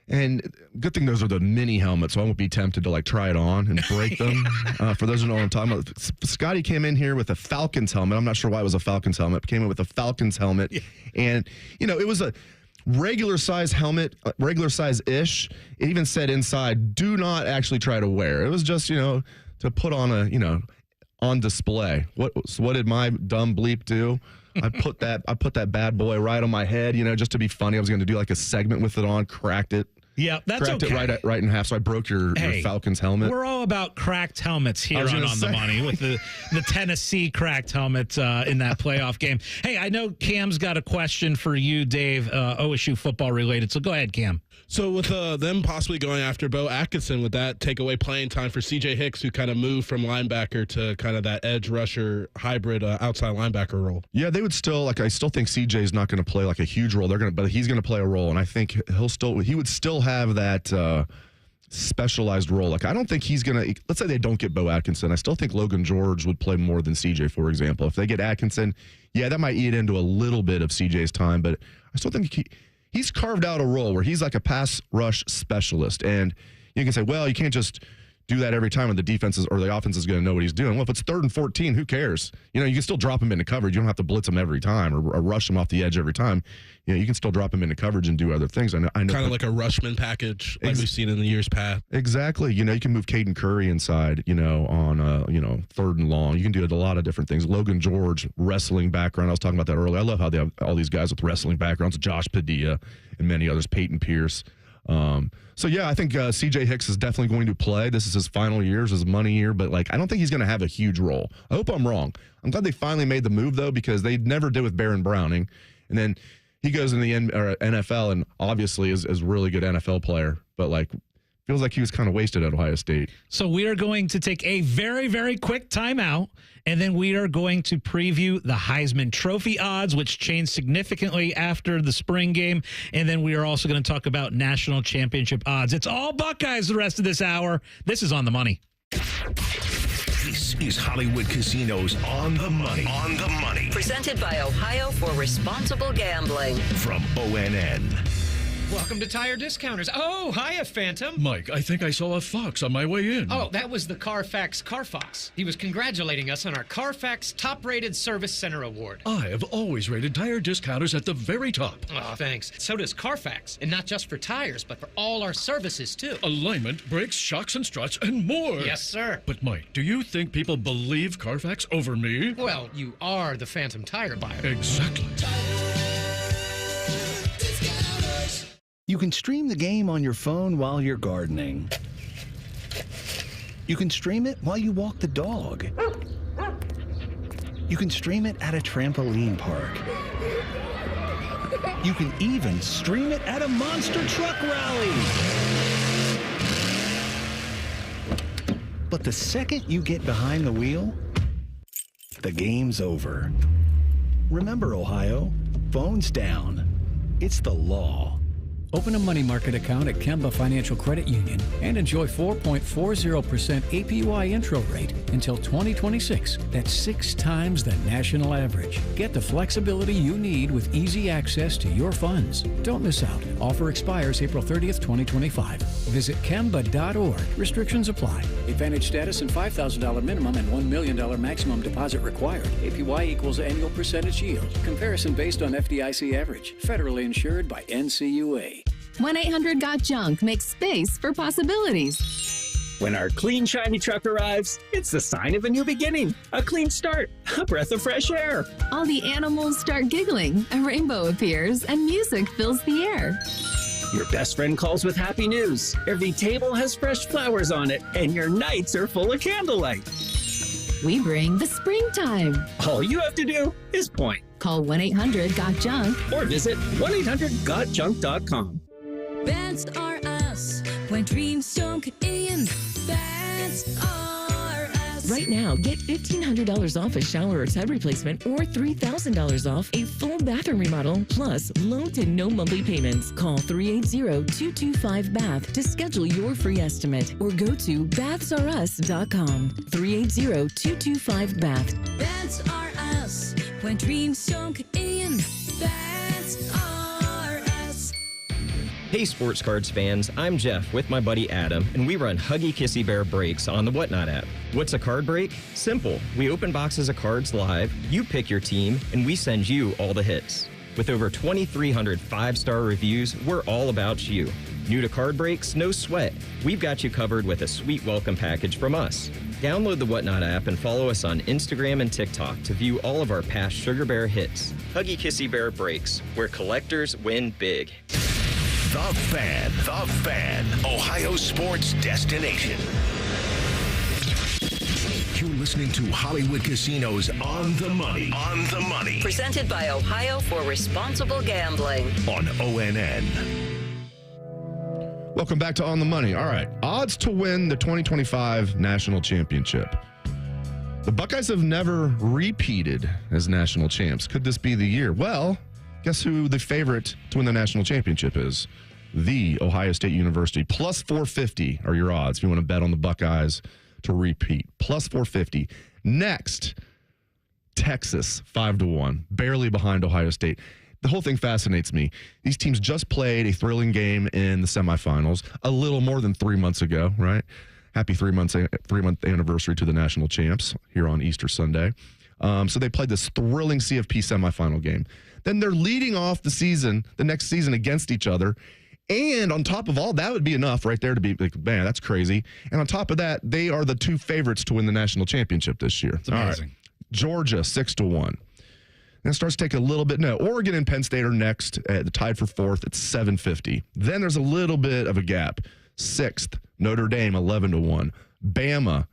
And good thing those are the mini helmets, so I won't be tempted to like try it on and break them. For those who know what I'm talking about, Scotty came in here with a Falcons helmet. I'm not sure why it was a Falcons helmet. Came in with a Falcons helmet, and it was a regular size helmet, regular size ish. It even said inside, "Do not actually try to wear." It was just to put on on display. What did my dumb bleep do? I put that bad boy right on my head, just to be funny. I was going to do like a segment with it on, cracked it. Yeah, that's cracked okay. it right in half, so I broke your Falcons helmet. We're all about cracked helmets here on the Money with the Tennessee cracked helmet in that playoff game. Hey, I know Cam's got a question for you, Dave, OSU football related, so go ahead, Cam. So with them possibly going after Bo Atkinson, would that take away playing time for C.J. Hicks, who kind of moved from linebacker to kind of that edge rusher hybrid outside linebacker role? Yeah, they would still I still think C.J. is not going to play like a huge role. But he's going to play a role, and I think he would still have that specialized role. I don't think he's going to. Let's say they don't get Bo Atkinson. I still think Logan George would play more than C.J. For example, if they get Atkinson, that might eat into a little bit of C.J.'s time, but I still think he's carved out a role where he's like a pass rush specialist. And you can say, well, you can't just do that every time when the defense or the offense is going to know what he's doing. Well, if it's 3rd and 14, who cares? You can still drop him into coverage. You don't have to blitz him every time or rush him off the edge every time. You can still drop him into coverage and do other things. I know kind of like a Rushman package like we've seen in the years past. Exactly. You can move Caden Curry inside, on 3rd and long. You can do a lot of different things. Logan George, wrestling background. I was talking about that earlier. I love how they have all these guys with wrestling backgrounds, Josh Padilla and many others, Peyton Pierce. So I think C.J. Hicks is definitely going to play. This is his final year, his money year, but I don't think he's going to have a huge role. I hope I'm wrong. I'm glad they finally made the move though, because they never did with Baron Browning, and then he goes in the NFL and obviously is a really good NFL player, but Feels like he was kind of wasted at Ohio State. So we are going to take a very, very quick timeout, and then we are going to preview the Heisman Trophy odds, which changed significantly after the spring game. And then we are also going to talk about national championship odds. It's all Buckeyes the rest of this hour. This is On the Money. This is Hollywood Casinos On the Money. On the Money. Presented by Ohio for Responsible Gambling. From ONN. Welcome to Tire Discounters. Oh, hiya, Phantom. Mike, I think I saw a fox on my way in. Oh, that was the Carfax Carfox. He was congratulating us on our Carfax Top-Rated Service Center Award. I have always rated Tire Discounters at the very top. Oh, thanks. So does Carfax. And not just for tires, but for all our services, too. Alignment, brakes, shocks, and struts, and more. Yes, sir. But, Mike, do you think people believe Carfax over me? Well, you are the Phantom tire buyer. Exactly. You can stream the game on your phone while you're gardening. You can stream it while you walk the dog. You can stream it at a trampoline park. You can even stream it at a monster truck rally. But the second you get behind the wheel, the game's over. Remember, Ohio, phones down. It's the law. Open a money market account at Kemba Financial Credit Union and enjoy 4.40% APY intro rate until 2026. That's 6 times the national average. Get the flexibility you need with easy access to your funds. Don't miss out. Offer expires April 30th, 2025. Visit Kemba.org. Restrictions apply. Advantage status and $5,000 minimum and $1 million maximum deposit required. APY equals annual percentage yield. Comparison based on FDIC average. Federally insured by NCUA. 1-800-GOT-JUNK makes space for possibilities. When our clean, shiny truck arrives, it's the sign of a new beginning, a clean start, a breath of fresh air. All the animals start giggling, a rainbow appears, and music fills the air. Your best friend calls with happy news. Every table has fresh flowers on it, and your nights are full of candlelight. We bring the springtime. All you have to do is point. Call 1-800-GOT-JUNK or visit 1-800-GOT-JUNK.com. That's are us. When dreams don't get in, that's are us. Right now, get $1,500 off a shower or tub replacement or $3,000 off a full bathroom remodel, plus low to no monthly payments. Call 380-225-BATH to schedule your free estimate or go to bathsareus.com. 380-225-BATH. That's are us. When dreams don't get in, that's are us. Hey Sports Cards fans, I'm Jeff with my buddy Adam, and we run Huggy Kissy Bear breaks on the Whatnot app. What's a card break? Simple. We open boxes of cards live, you pick your team, and we send you all the hits. With over 2,300 5-star reviews, we're all about you. New to card breaks? No sweat. We've got you covered with a sweet welcome package from us. Download the Whatnot app and follow us on Instagram and TikTok to view all of our past Sugar Bear hits. Huggy Kissy Bear breaks, where collectors win big. The Fan, Ohio sports destination. You're listening to Hollywood Casinos On the Money. On the Money. Presented by Ohio for Responsible Gambling. On ONN. Welcome back to On the Money. All right, odds to win the 2025 national championship. The Buckeyes have never repeated as national champs. Could this be the year? Well, guess who the favorite to win the national championship is? The Ohio State University. Plus 450 are your odds if you want to bet on the Buckeyes to repeat. Plus 450. Next, Texas, 5-1, barely behind Ohio State. The whole thing fascinates me. These teams just played a thrilling game in the semifinals a little more than 3 months ago, right? Happy 3-month anniversary to the national champs here on Easter Sunday. So they played this thrilling CFP semifinal game. Then they're leading off the season, the next season against each other. And on top of all, that would be enough right there to be like, man, that's crazy. And on top of that, they are the two favorites to win the national championship this year. It's amazing. All right. Georgia, 6-1. Then it starts to take a little bit. No, Oregon and Penn State are next, tied for fourth at 750. Then there's a little bit of a gap. Sixth, Notre Dame, 11-1. Bama,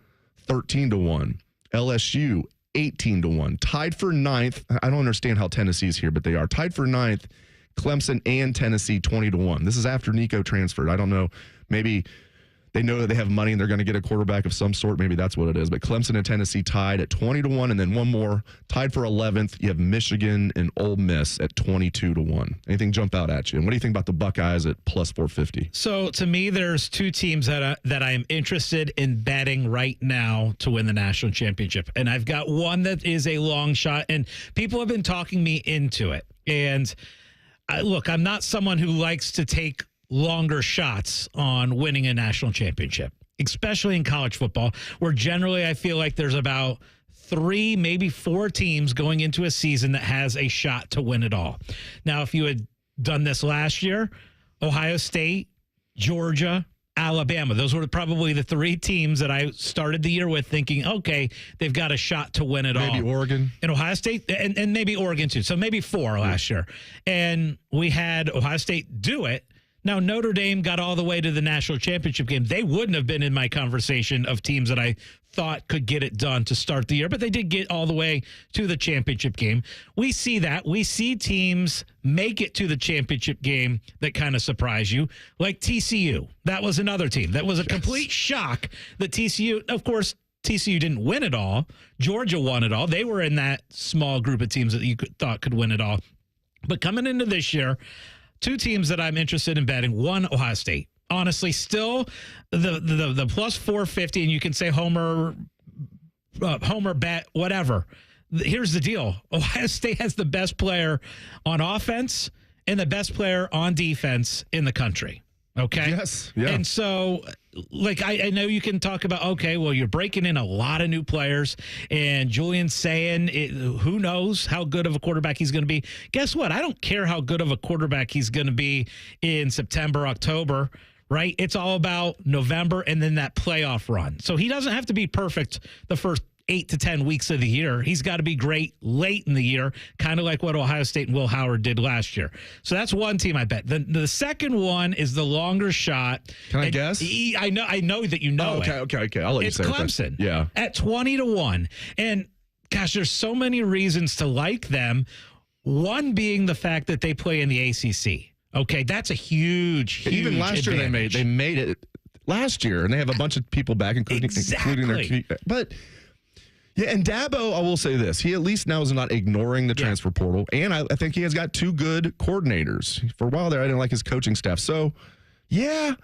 13-1. LSU, 18-1. Tied for ninth. I don't understand how Tennessee's here, but they are tied for ninth. Clemson and Tennessee, 20-1. This is after Nico transferred. I don't know. Maybe They know that they have money and they're going to get a quarterback of some sort. Maybe that's what it is. But Clemson and Tennessee tied at 20-1, and then one more tied for 11th. You have Michigan and Ole Miss at 22-1. Anything jump out at you? And what do you think about the Buckeyes at plus 450? So to me, there's two teams that I am interested in betting right now to win the national championship, and I've got one that is a long shot, and people have been talking me into it. And look, I'm not someone who likes to take longer shots on winning a national championship, especially in college football, where generally I feel like there's about 3, maybe 4 teams going into a season that has a shot to win it all. Now, if you had done this last year, Ohio State, Georgia, Alabama, those were probably the 3 teams that I started the year with thinking, okay, they've got a shot to win it all. Maybe Oregon. And Ohio State, and maybe Oregon too. So maybe 4 last year. And we had Ohio State do it. Now, Notre Dame got all the way to the national championship game. They wouldn't have been in my conversation of teams that I thought could get it done to start the year, but they did get all the way to the championship game. We see that. We see teams make it to the championship game that kind of surprise you, like TCU. That was another team. That was a complete shock that TCU, of course, TCU didn't win it all. Georgia won it all. They were in that small group of teams that you thought could win it all. But coming into this year, 2 teams that I'm interested in betting. One, Ohio State. Honestly, still the plus 450, and you can say homer bet, whatever. Here's the deal. Ohio State has the best player on offense and the best player on defense in the country. Okay? Yes. Yeah. And so, like, I know you can talk about, okay, well, you're breaking in a lot of new players, and Julian's saying who knows how good of a quarterback he's going to be. Guess what? I don't care how good of a quarterback he's going to be in September, October, right? It's all about November and then that playoff run. So he doesn't have to be perfect the first 8 to 10 weeks of the year. He's got to be great late in the year, kind of like what Ohio State and Will Howard did last year. So that's one team I bet. The second one is the longer shot. Can I guess? I know that you know it. Okay. I'll let you say it. It's Clemson. Yeah. At 20-1. And gosh, there's so many reasons to like them. One being the fact that they play in the ACC. Okay, that's a huge Even last advantage. year they made it last year, and they have a bunch of people back, including their. But yeah, and Dabo, I will say this: he at least now is not ignoring the transfer portal, and I think he has got 2 good coordinators. For a while there, I didn't like his coaching staff, so yeah.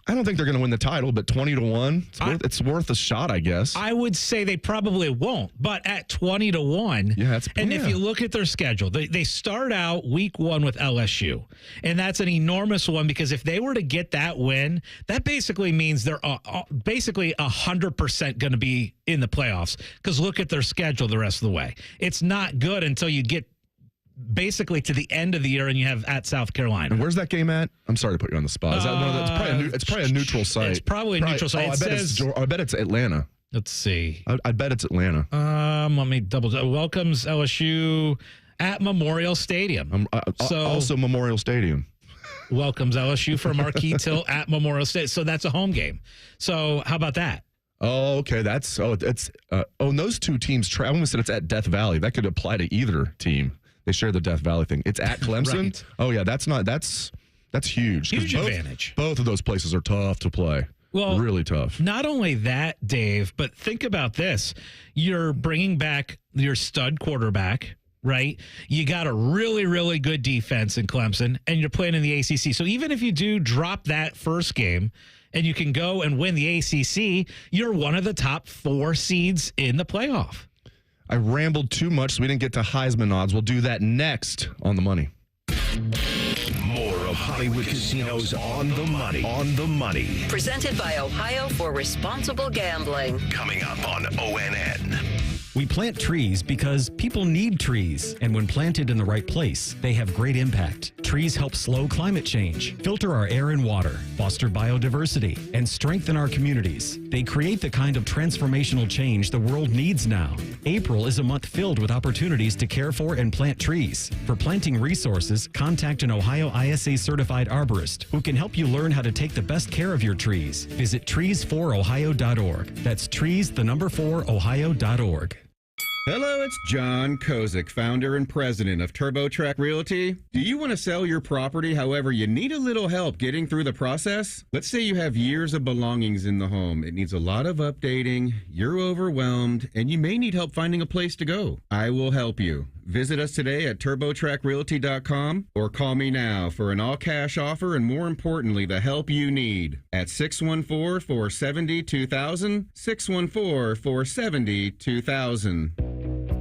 I don't think they're going to win the title, but 20-1, it's worth a shot, I guess. I would say they probably won't, but at 20-1, if you look at their schedule, they start out week 1 with LSU, and that's an enormous one because if they were to get that win, that basically means they're basically 100% going to be in the playoffs because look at their schedule the rest of the way. It's not good until you get basically to the end of the year and you have at South Carolina. And where's that game at? I'm sorry to put you on the spot. Is that one of the, it's probably a neutral site. It's probably a neutral site. I bet it's Atlanta. Let's see. I bet it's Atlanta. Let me double check. Welcomes LSU at Memorial Stadium. Also Memorial Stadium. Welcomes LSU for Marquis Till at Memorial Stadium. So that's a home game. So how about that? Oh, okay. And those 2 teams, I almost said it's at Death Valley. That could apply to either team. They share the Death Valley thing. It's at Clemson. Right. Oh yeah, that's huge. Huge advantage. Both of those places are tough to play. Well, really tough. Not only that, Dave, but think about this. You're bringing back your stud quarterback, right? You got a really, really good defense in Clemson, and you're playing in the ACC. So even if you do drop that first game and you can go and win the ACC, you're one of the top 4 seeds in the playoff. I rambled too much, so we didn't get to Heisman odds. We'll do that next on The Money. More of Hollywood Casinos on the money. On the money. Presented by Ohio for Responsible Gambling. Coming up on ONN. We plant trees because people need trees, and when planted in the right place, they have great impact. Trees help slow climate change, filter our air and water, foster biodiversity, and strengthen our communities. They create the kind of transformational change the world needs now. April is a month filled with opportunities to care for and plant trees. For planting resources, contact an Ohio ISA certified arborist who can help you learn how to take the best care of your trees. Visit trees4ohio.org. That's trees4ohio.org. Hello, it's John Kozik, founder and president of TurboTrack Realty. Do you want to sell your property, however, you need a little help getting through the process? Let's say you have years of belongings in the home. It needs a lot of updating, you're overwhelmed, and you may need help finding a place to go. I will help you. Visit us today at TurboTrackRealty.com or call me now for an all-cash offer and, more importantly, the help you need at 614-470-2000, 614-470-2000.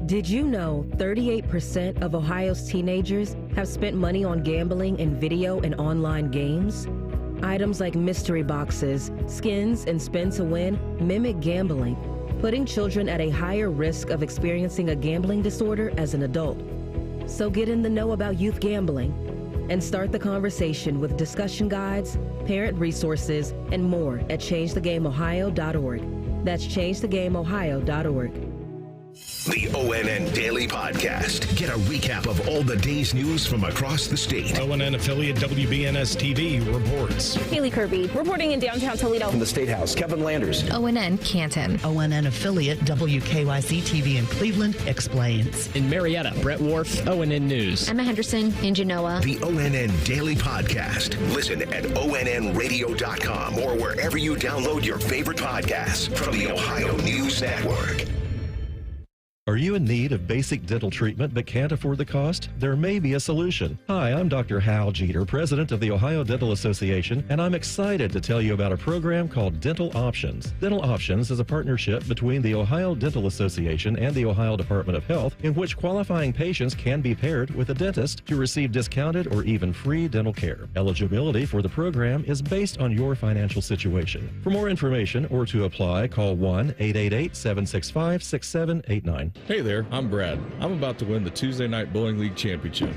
Did you know 38% of Ohio's teenagers have spent money on gambling in video and online games? Items like mystery boxes, skins, and spin to win mimic gambling, putting children at a higher risk of experiencing a gambling disorder as an adult. So get in the know about youth gambling and start the conversation with discussion guides, parent resources, and more at changethegameohio.org. That's changethegameohio.org. The ONN Daily Podcast. Get a recap of all the day's news from across the state. ONN affiliate WBNS TV reports. Haley Kirby reporting in downtown Toledo. From the State House, Kevin Landers. ONN Canton. ONN affiliate WKYC TV in Cleveland explains. In Marietta, Brett Wharf, ONN News. Emma Henderson in Genoa. The ONN Daily Podcast. Listen at ONNradio.com or wherever you download your favorite podcasts from the Ohio News Network. Are you in need of basic dental treatment but can't afford the cost? There may be a solution. Hi, I'm Dr. Hal Jeter, president of the Ohio Dental Association, and I'm excited to tell you about a program called Dental Options. Dental Options is a partnership between the Ohio Dental Association and the Ohio Department of Health, in which qualifying patients can be paired with a dentist to receive discounted or even free dental care. Eligibility for the program is based on your financial situation. For more information or to apply, call 1-888-765-6789. Hey there, I'm Brad. I'm about to win the Tuesday Night Bowling League Championship.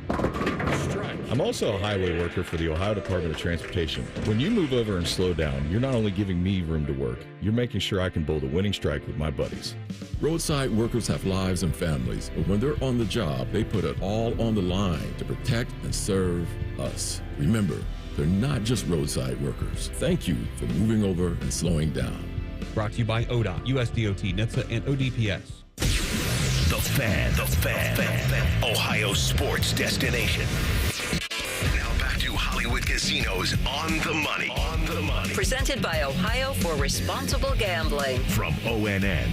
I'm also a highway worker for the Ohio Department of Transportation. When you move over and slow down, you're not only giving me room to work, you're making sure I can bowl the winning strike with my buddies. Roadside workers have lives and families, but when they're on the job, they put it all on the line to protect and serve us. Remember, they're not just roadside workers. Thank you for moving over and slowing down. Brought to you by ODOT, USDOT, NHTSA, and ODPS. The Fan. Ohio sports destination. Now back to Hollywood Casinos on the money. Presented by Ohio for Responsible Gambling. From ONN.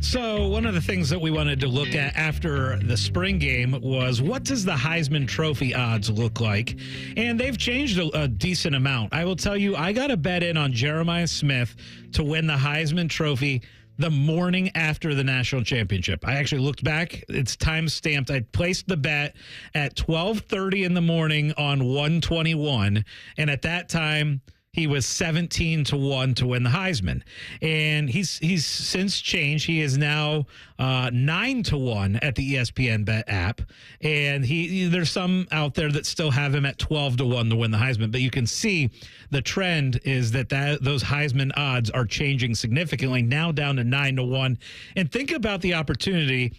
So one of the things that we wanted to look at after the spring game was, what does the Heisman Trophy odds look like? And they've changed a decent amount. I will tell you, I got a bet in on Jeremiah Smith to win the Heisman Trophy the morning after the national championship. I actually looked back. It's time stamped. I placed the bet at 12:30 in the morning on 121. And at that time, he was 17-1 to win the Heisman. And he's since changed. He is now 9-1 at the ESPN Bet app. And there's some out there that still have him at 12-1 to win the Heisman. But you can see the trend is that those Heisman odds are changing significantly, now down to 9-1. And think about the opportunity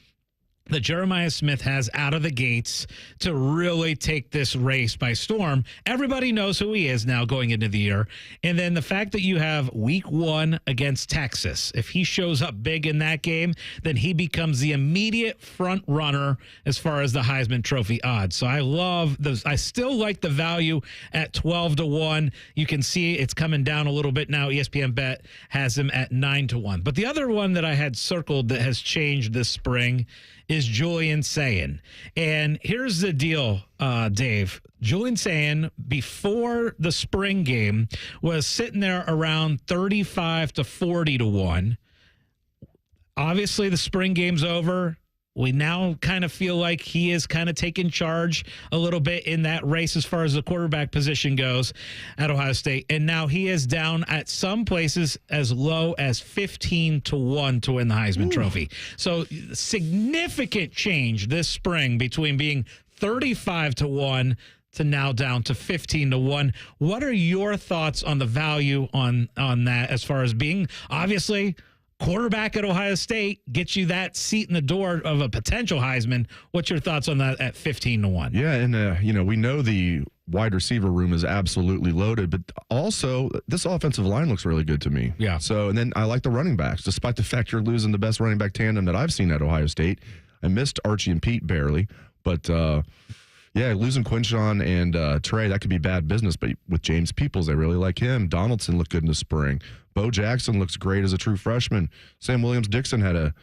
that Jeremiah Smith has out of the gates to really take this race by storm. Everybody knows who he is now going into the year. And then the fact that you have week 1 against Texas, if he shows up big in that game, then he becomes the immediate front runner as far as the Heisman Trophy odds. So I love those. I still like the value at 12-1. You can see it's coming down a little bit now. ESPN Bet has him at 9-1. But the other one that I had circled that has changed this spring is Julian Sayin. And here's the deal, Dave. Julian Sayin, before the spring game, was sitting there around 35-40-1. Obviously, the spring game's over. We now kind of feel like he is kind of taking charge a little bit in that race as far as the quarterback position goes at Ohio State. And now he is down at some places as low as 15-1 to win the Heisman Trophy. So significant change this spring between being 35-1 to now down to 15-1. What are your thoughts on the value on that as far as being, obviously, quarterback at Ohio State gets you that seat in the door of a potential Heisman? What's your thoughts on that at 15-1? Yeah, and we know the wide receiver room is absolutely loaded, but also this offensive line looks really good to me. Yeah. So, and then I like the running backs, despite the fact you're losing the best running back tandem that I've seen at Ohio State. I missed Archie and Pete barely, but yeah, losing Quinshon and Trey, that could be bad business. But with James Peoples, I really like him. Donaldson looked good in the spring. Bo Jackson looks great as a true freshman. Sam Williams-Dixon had at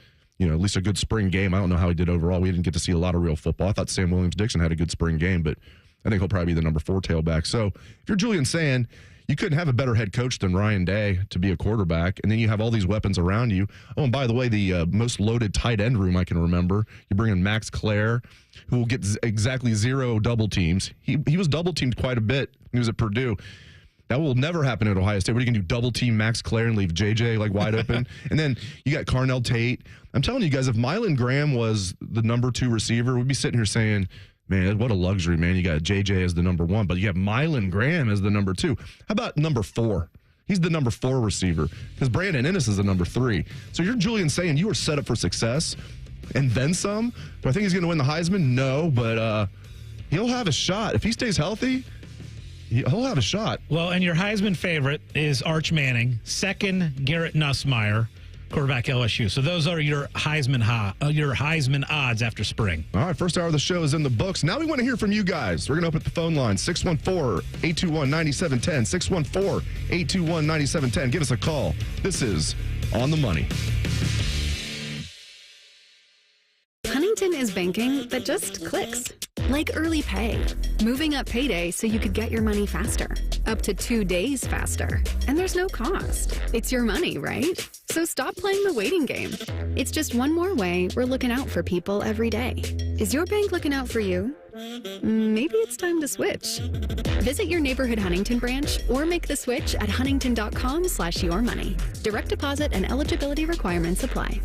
least a good spring game. I don't know how he did overall. We didn't get to see a lot of real football. I thought Sam Williams-Dixon had a good spring game, but I think he'll probably be the number 4 tailback. So if you're Julian Sand, you couldn't have a better head coach than Ryan Day to be a quarterback, and then you have all these weapons around you. Oh, and by the way, the most loaded tight end room I can remember. You bring in Max Clare, who will get exactly 0 double teams. He was double teamed quite a bit when he was at Purdue. That will never happen at Ohio State, where you can do double team Max Clare and leave JJ like wide open. And then you got Carnell Tate. I'm telling you guys, if Mylan Graham was the number 2 receiver, we'd be sitting here saying, man, what a luxury, man. You got JJ as the number 1, but you have Mylan Graham as the number 2. How about number 4? He's the number 4 receiver because Brandon Ennis is the number 3. So you're Julian saying you are set up for success and then some. Do I think he's going to win the Heisman? No, but he'll have a shot. If he stays healthy, he'll have a shot. Well, and your Heisman favorite is Arch Manning. Second, Garrett Nussmeier, quarterback LSU. So those are your Heisman odds after spring. All right, first hour of the show is in the books. Now we want to hear from you guys. We're going to open up the phone line, 614-821-9710, 614-821-9710. Give us a call. This is On the Money. Huntington is banking that just clicks. Like early pay, moving up payday so you could get your money faster, up to 2 days faster. And there's no cost. It's your money, right? So stop playing the waiting game. It's just one more way we're looking out for people every day. Is your bank looking out for you? Maybe it's time to switch. Visit your neighborhood Huntington branch or make the switch at huntington.com/yourmoney. Direct deposit and eligibility requirements apply.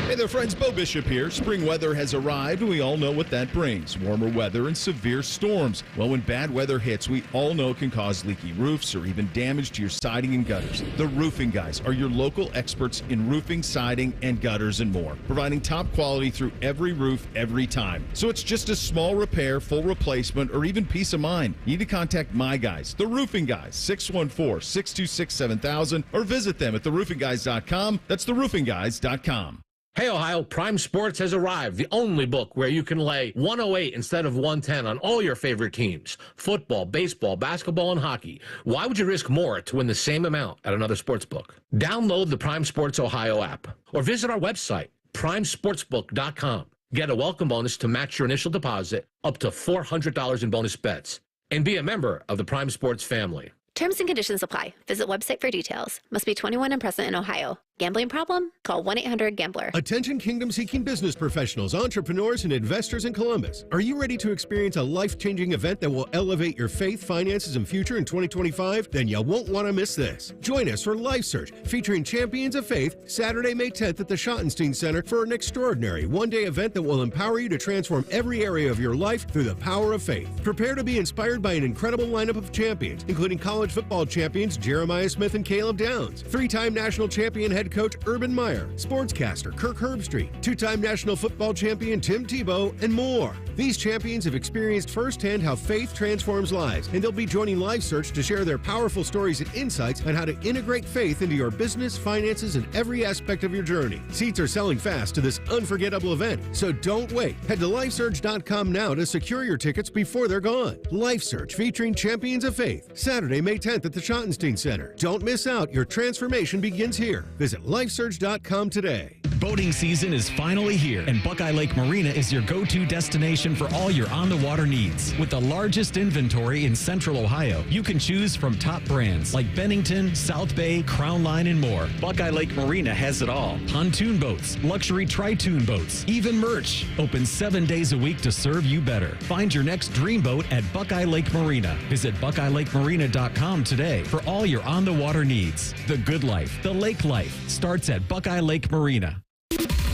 Hey there, friends. Bo Bishop here. Spring weather has arrived, and we all know what that brings. Warmer weather and severe storms. Well, when bad weather hits, we all know it can cause leaky roofs or even damage to your siding and gutters. The Roofing Guys are your local experts in roofing, siding, and gutters and more, providing top quality through every roof, every time. So it's just a small repair, full replacement, or even peace of mind. You need to contact my guys, the Roofing Guys, 614-626-7000, or visit them at theroofingguys.com. That's theroofingguys.com. Hey, Ohio, Prime Sports has arrived, the only book where you can lay 108 instead of 110 on all your favorite teams. Football, baseball, basketball, and hockey. Why would you risk more to win the same amount at another sports book? Download the Prime Sports Ohio app or visit our website, primesportsbook.com. Get a welcome bonus to match your initial deposit up to $400 in bonus bets. And be a member of the Prime Sports family. Terms and conditions apply. Visit website for details. Must be 21 and present in Ohio. Gambling problem? Call 1-800-GAMBLER. Attention kingdom-seeking business professionals, entrepreneurs, and investors in Columbus. Are you ready to experience a life-changing event that will elevate your faith, finances, and future in 2025? Then you won't want to miss this. Join us for Life Search, featuring Champions of Faith, Saturday, May 10th at the Schottenstein Center for an extraordinary one-day event that will empower you to transform every area of your life through the power of faith. Prepare to be inspired by an incredible lineup of champions, including college football champions Jeremiah Smith and Caleb Downs, 3-time national champion head coach Urban Meyer, sportscaster Kirk Herbstreit, 2-time national football champion Tim Tebow, and more. These champions have experienced firsthand how faith transforms lives, and they'll be joining Life Search to share their powerful stories and insights on how to integrate faith into your business, finances, and every aspect of your journey. Seats are selling fast to this unforgettable event, so don't wait. Head to lifesearch.com now to secure your tickets before they're gone. Life Search featuring Champions of Faith, Saturday, May 10th at the Schottenstein Center. Don't miss out. Your transformation begins here. Visit lifesearch.com today. Boating season is finally here, and Buckeye Lake Marina is your go-to destination for all your on-the-water needs. With the largest inventory in Central Ohio, you can choose from top brands like Bennington, South Bay, Crown Line, and more. Buckeye Lake Marina has it all. Pontoon boats, luxury tri-toon boats, even merch. Open 7 days a week to serve you better. Find your next dream boat at Buckeye Lake Marina. Visit BuckeyeLakeMarina.com today for all your on-the-water needs. The good life, the lake life, starts at Buckeye Lake Marina.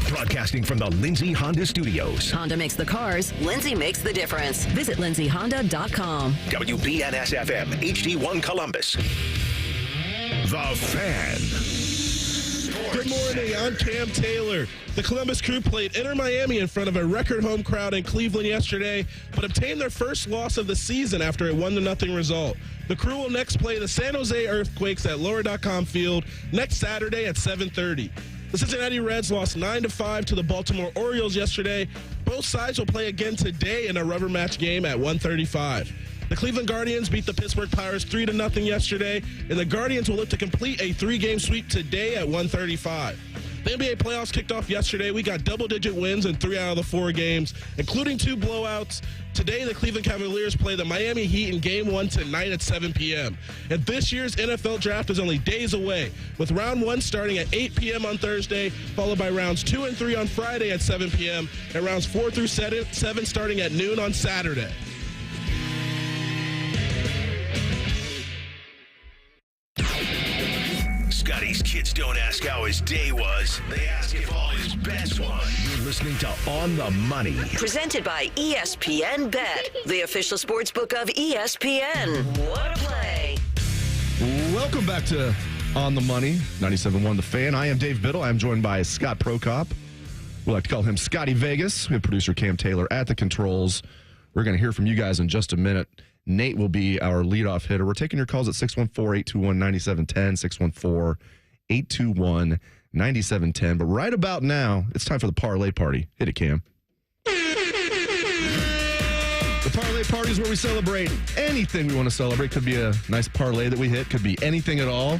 Broadcasting from the Lindsay Honda Studios. Honda makes the cars. Lindsay makes the difference. Visit lindsayhonda.com. WBNS-FM, HD1 Columbus. The Fan. Sports. Good morning. I'm Cam Taylor. The Columbus Crew played Inter Miami in front of a record home crowd in Cleveland yesterday, but obtained their first loss of the season after a 1-0 result. The Crew will next play the San Jose Earthquakes at Lower.com Field next Saturday at 7:30. The Cincinnati Reds lost 9-5 to the Baltimore Orioles yesterday. Both sides will play again today in a rubber match game at 1:35. The Cleveland Guardians beat the Pittsburgh Pirates 3-0 yesterday, and the Guardians will look to complete a 3-game sweep today at 1:35. The NBA playoffs kicked off yesterday. We got double-digit wins in 3 out of the 4 games, including 2 blowouts. Today, the Cleveland Cavaliers play the Miami Heat in Game 1 tonight at 7 p.m. And this year's NFL Draft is only days away, with Round 1 starting at 8 p.m. on Thursday, followed by Rounds 2 and 3 on Friday at 7 p.m., and Rounds 4 through 7 starting at noon on Saturday. Scotty's kids don't ask how his day was. They ask if all his bets won. You're listening to On the Money. Presented by ESPN Bet, the official sports book of ESPN. What a play. Welcome back to On the Money, 97.1 The Fan. I am Dave Biddle. I'm joined by Scott Prokop. We like to call him Scotty Vegas. We have producer Cam Taylor at the controls. We're going to hear from you guys in just a minute. Nate will be our leadoff hitter. We're taking your calls at 614-821-9710, 614-821-9710. But right about now, it's time for the parlay party. Hit it, Cam. The parlay party is where we celebrate anything we want to celebrate. Could be a nice parlay that we hit. Could be anything at all.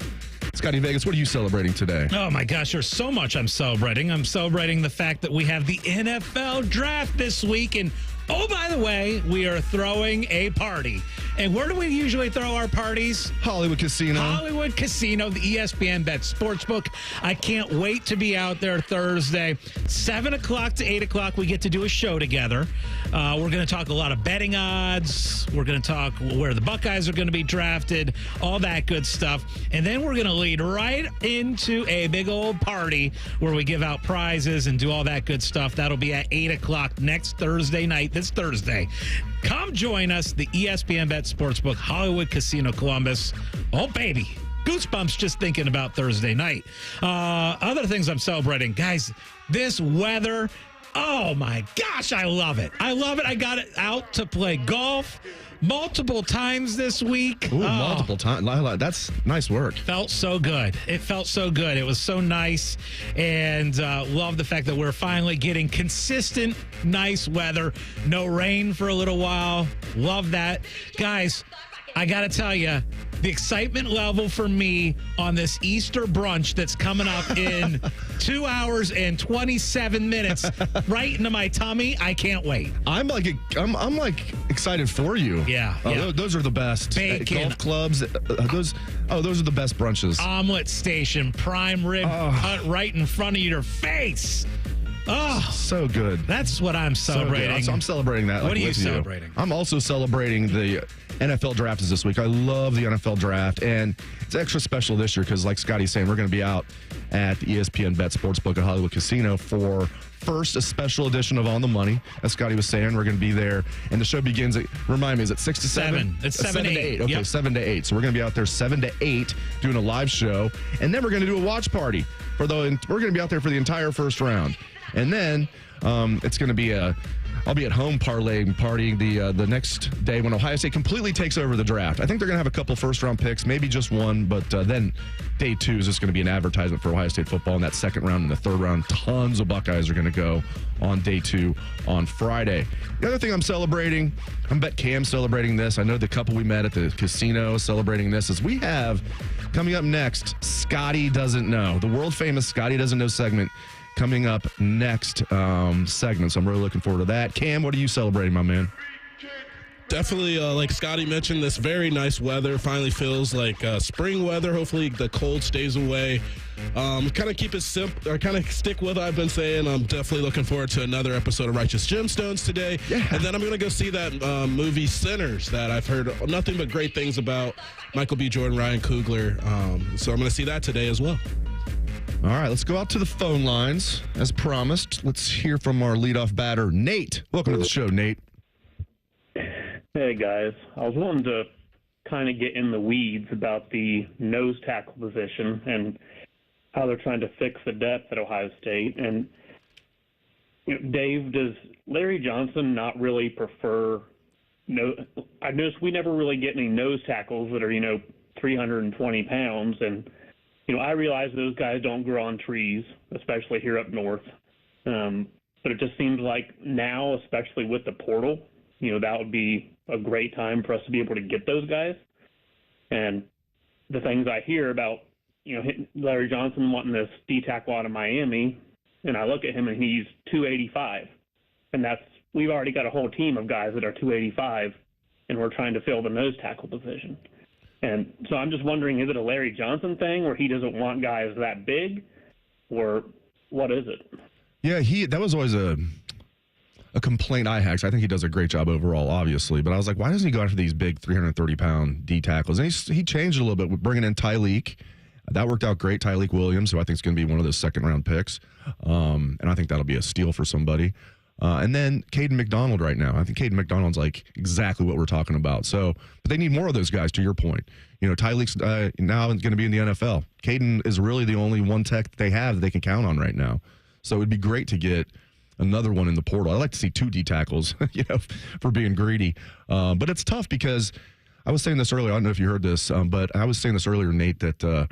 Scotty Vegas, what are you celebrating today? Oh, my gosh, there's so much I'm celebrating. I'm celebrating the fact that we have the NFL Draft this week. And, oh, by the way, we are throwing a party. And where do we usually throw our parties? Hollywood Casino. Hollywood Casino, the ESPN Bet Sportsbook. I can't wait to be out there Thursday. 7 o'clock to 8 o'clock, we get to do a show together. We're going to talk a lot of betting odds. We're going to talk where the Buckeyes are going to be drafted, all that good stuff. And then we're going to lead right into a big old party where we give out prizes and do all that good stuff. That'll be at 8 o'clock next Thursday night, this Thursday. Come join us, the ESPN Bet Sportsbook, Hollywood Casino, Columbus. Oh, baby. Goosebumps just thinking about Thursday night. Other things I'm celebrating. Guys, this weather, oh, my gosh, I love it. I love it. I got it out to play golf multiple times this week. Ooh, multiple times. That's nice work. Felt so good. It felt so good. It was so nice. And love the fact that we're finally getting consistent, nice weather. No rain for a little while. Love that. Guys, I got to tell you, the excitement level for me on this Easter brunch that's coming up in 2 hours and 27 minutes right into my tummy. I can't wait. I'm like excited for you. Yeah. Those are the best. Bacon. Golf clubs. Those are the best brunches. Omelet station, prime rib cut right in front of your face. Oh, so good. That's what I'm celebrating. So I'm celebrating that. What are you celebrating? I'm also celebrating the NFL Draft is this week. I love the NFL Draft, and it's extra special this year because, like Scotty's saying, we're going to be out at the ESPN Bet Sportsbook at Hollywood Casino for first a special edition of On the Money. As Scotty was saying, we're going to be there, and the show begins at, remind me, is it 6 to 7? It's 7 to 8. Okay, yep. 7 to 8. So we're going to be out there 7 to 8 doing a live show, and then we're going to do a watch party. We're going to be out there for the entire first round. And then it's going to be I'll be at home partying the next day when Ohio State completely takes over the draft. I think they're going to have a couple first-round picks, maybe just one, but then day 2 is just going to be an advertisement for Ohio State football in that second round and the third round. Tons of Buckeyes are going to go on day 2 on Friday. The other thing I'm celebrating, I bet Cam's celebrating this. I know the couple we met at the casino celebrating this, is we have, coming up next, Scotty Doesn't Know, the world-famous Scotty Doesn't Know segment coming up next segment. So I'm really looking forward to that. Cam, what are you celebrating, my man? Definitely, like Scotty mentioned, this very nice weather finally feels like spring weather. Hopefully the cold stays away. Kind of keep it simple, or kind of stick with what I've been saying. I'm definitely looking forward to another episode of Righteous Gemstones today. Yeah. And then I'm going to go see that movie Sinners that I've heard nothing but great things about. Michael B. Jordan, Ryan Coogler. So I'm going to see that today as well. All right, let's go out to the phone lines. As promised, let's hear from our leadoff batter, Nate. Welcome to the show, Nate. Hey, guys. I was wanting to kind of get in the weeds about the nose tackle position. And how they're trying to fix the depth at Ohio State. And Dave, does Larry Johnson not really prefer? I noticed we never really get any nose tackles that are 320 pounds, and I realize those guys don't grow on trees, especially here up north. But it just seems like now, especially with the portal, that would be a great time for us to be able to get those guys. And the things I hear about, Larry Johnson wanting this D tackle out of Miami, and I look at him and he's 285, and we've already got a whole team of guys that are 285, and we're trying to fill the nose tackle position. And so I'm just wondering, is it a Larry Johnson thing where he doesn't want guys that big, or what is it? Yeah, that was always a complaint I had. I think he does a great job overall, obviously. But I was like, why doesn't he go after these big 330-pound D tackles? And he changed a little bit with bringing in Tyleek. That worked out great. Tyleek Williams, who I think is going to be one of those second-round picks. And I think that'll be a steal for somebody. And then Caden McDonald right now. I think Caden McDonald's like exactly what we're talking about. So, but they need more of those guys, to your point. Tyleek's now going to be in the NFL. Caden is really the only one tech they have that they can count on right now. So it would be great to get another one in the portal. I'd like to see 2 D tackles, for being greedy. But it's tough because I was saying this earlier. I don't know if you heard this, but I was saying this earlier, Nate, that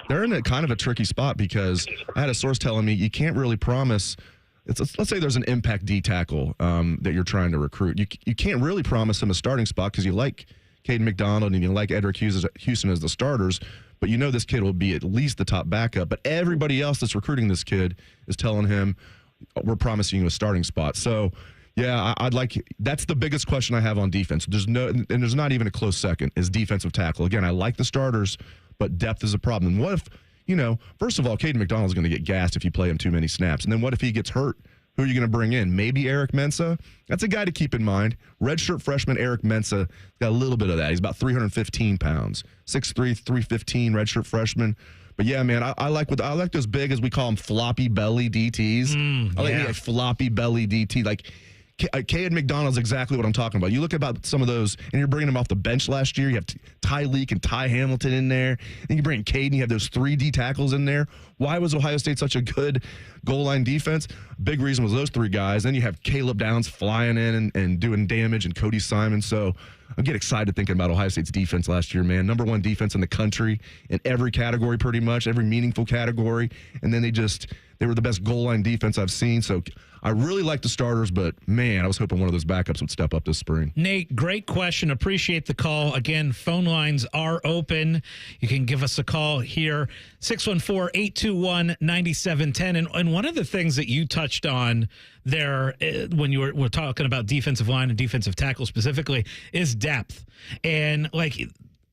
they're in a kind of a tricky spot because I had a source telling me you can't really promise. Let's say there's an impact D tackle that you're trying to recruit. You can't really promise him a starting spot because you like Caden McDonald and you like Edric Houston as the starters, but this kid will be at least the top backup. But everybody else that's recruiting this kid is telling him, we're promising you a starting spot. So, yeah, that's the biggest question I have on defense. There's not even a close second, is defensive tackle. Again, I like the starters, but depth is a problem. And what if, first of all, Caden McDonald's going to get gassed if you play him too many snaps. And then what if he gets hurt? Who are you going to bring in? Maybe Eric Mensah? That's a guy to keep in mind. Redshirt freshman Eric Mensah got a little bit of that. He's about 315 pounds. 6'3", 315, redshirt freshman. But yeah, man, I like those big, as we call them, floppy belly DTs. I like a floppy belly DT. Like Caden McDonald's exactly what I'm talking about. You look about some of those, and you're bringing them off the bench last year. You have Tyleek and Ty Hamilton in there. Then you bring Caden. You have those 3 D tackles in there. Why was Ohio State such a good goal line defense? Big reason was those 3 guys. Then you have Caleb Downs flying in and doing damage, and Cody Simon. So I get excited thinking about Ohio State's defense last year, man. Number 1 defense in the country in every category, pretty much, every meaningful category. And then they were the best goal line defense I've seen. So I really like the starters, but, man, I was hoping one of those backups would step up this spring. Nate, great question. Appreciate the call. Again, phone lines are open. You can give us a call here, 614-821-9710. And one of the things that you touched on there when you were talking about defensive line and defensive tackle specifically is depth. And,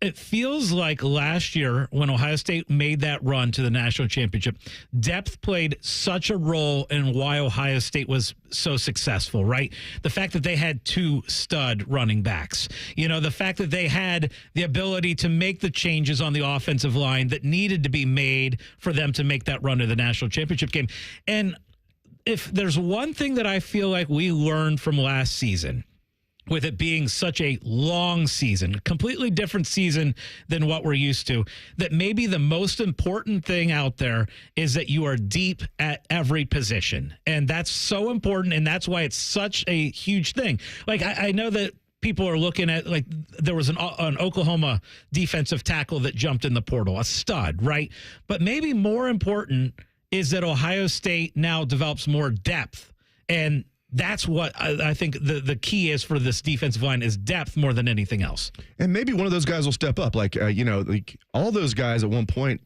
it feels like last year when Ohio State made that run to the national championship, depth played such a role in why Ohio State was so successful, right? The fact that they had 2 stud running backs, the fact that they had the ability to make the changes on the offensive line that needed to be made for them to make that run to the national championship game. And if there's one thing that I feel like we learned from last season, with it being such a long season, a completely different season than what we're used to, that maybe the most important thing out there is that you are deep at every position. And that's so important, and that's why it's such a huge thing. I know that people are looking at, there was an Oklahoma defensive tackle that jumped in the portal, a stud, right? But maybe more important is that Ohio State now develops more depth, and that's what I think the key is for this defensive line is depth more than anything else. And maybe one of those guys will step up. All those guys at one point,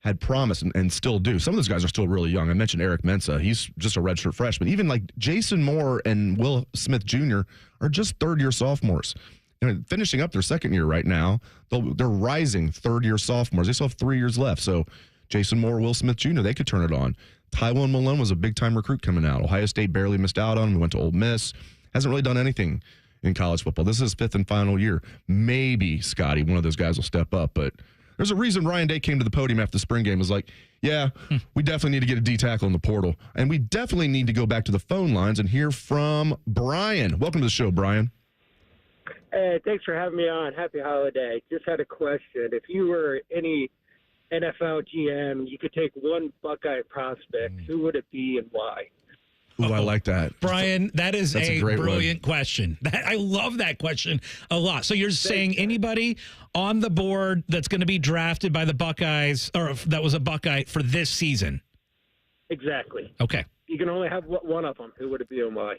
had promise and still do. Some of those guys are still really young. I mentioned Eric Mensah. He's just a redshirt freshman. Even Jason Moore and Will Smith Jr. are just third-year sophomores. Finishing up their second year right now. They're rising third-year sophomores. They still have 3 years left. So Jason Moore, Will Smith Jr., they could turn it on. Tywone Malone was a big-time recruit coming out. Ohio State barely missed out on him. He went to Ole Miss. Hasn't really done anything in college football. This is his 5th and final year. Maybe, Scotty, one of those guys will step up. But there's a reason Ryan Day came to the podium after the spring game. Was like, yeah, we definitely need to get a D tackle in the portal. And we definitely need to go back to the phone lines and hear from Brian. Welcome to the show, Brian. Hey, thanks for having me on. Happy holiday. Just had a question. If you were any NFL GM, you could take one Buckeye prospect. Who would it be and why? Ooh, I like that. Brian, that's a great brilliant question. I love that question a lot. So you're saying anybody on the board that's going to be drafted by the Buckeyes, or that was a Buckeye for this season? Exactly. Okay. You can only have one of them. Who would it be and why?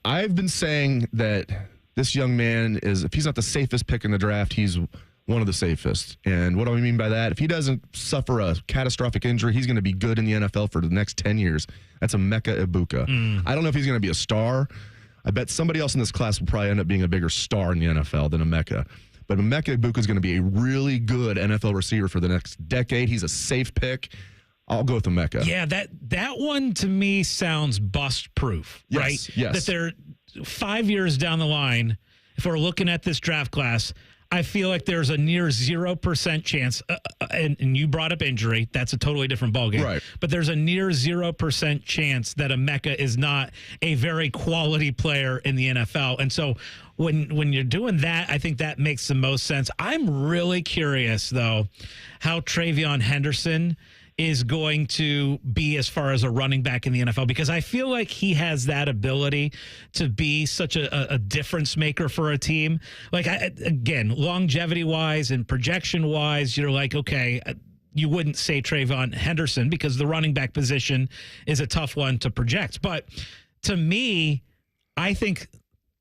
I've been saying that this young man is, if he's not the safest pick in the draft, he's one of the safest. And what do I mean by that? If he doesn't suffer a catastrophic injury, he's going to be good in the NFL for the next 10 years. That's Emeka Egbuka. I don't know if he's going to be a star. I bet somebody else in this class will probably end up being a bigger star in the NFL than Emeka. But Emeka Egbuka is going to be a really good NFL receiver for the next decade. He's a safe pick. I'll go with Emeka. Yeah, that one to me sounds bust-proof, right? Yes. That they're 5 years down the line, if we're looking at this draft class, I feel like there's a near 0% chance, and you brought up injury. That's a totally different ballgame. Right. But there's a near 0% chance that Emeka is not a very quality player in the NFL. And so when you're doing that, I think that makes the most sense. I'm really curious, though, how Travion Henderson is going to be as far as a running back in the NFL, because I feel like he has that ability to be such a difference maker for a team. Like, again, longevity-wise and projection-wise, you're like, okay, you wouldn't say Travion Henderson because the running back position is a tough one to project. But to me, I think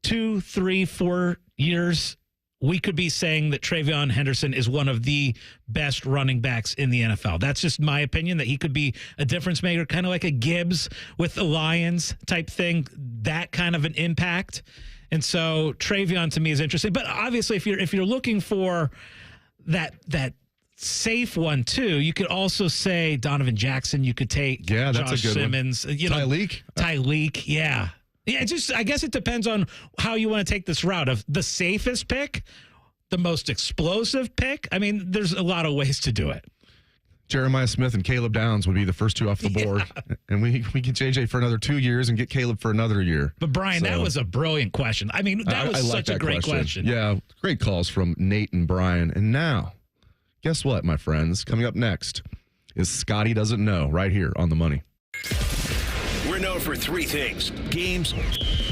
2, 3, 4 years, we could be saying that Travion Henderson is one of the best running backs in the NFL. That's just my opinion, that he could be a difference maker, kind of like a Gibbs with the Lions type thing, that kind of an impact. And so Travion to me is interesting. But obviously, if you're looking for that safe one too, you could also say Donovan Jackson. You could take that's Josh a good Simmons. One. Tyreek, yeah. Yeah, I guess it depends on how you want to take this route of the safest pick, the most explosive pick. I mean, there's a lot of ways to do it. Jeremiah Smith and Caleb Downs would be the first two off the board. And we can JJ for another 2 years and get Caleb for another year. But Brian, that was a brilliant question. I mean, that was such a great question. Yeah, great calls from Nate and Brian. And now, guess what, my friends? Coming up next is Scotty Doesn't Know, right here on The Money. We're known for three things: games,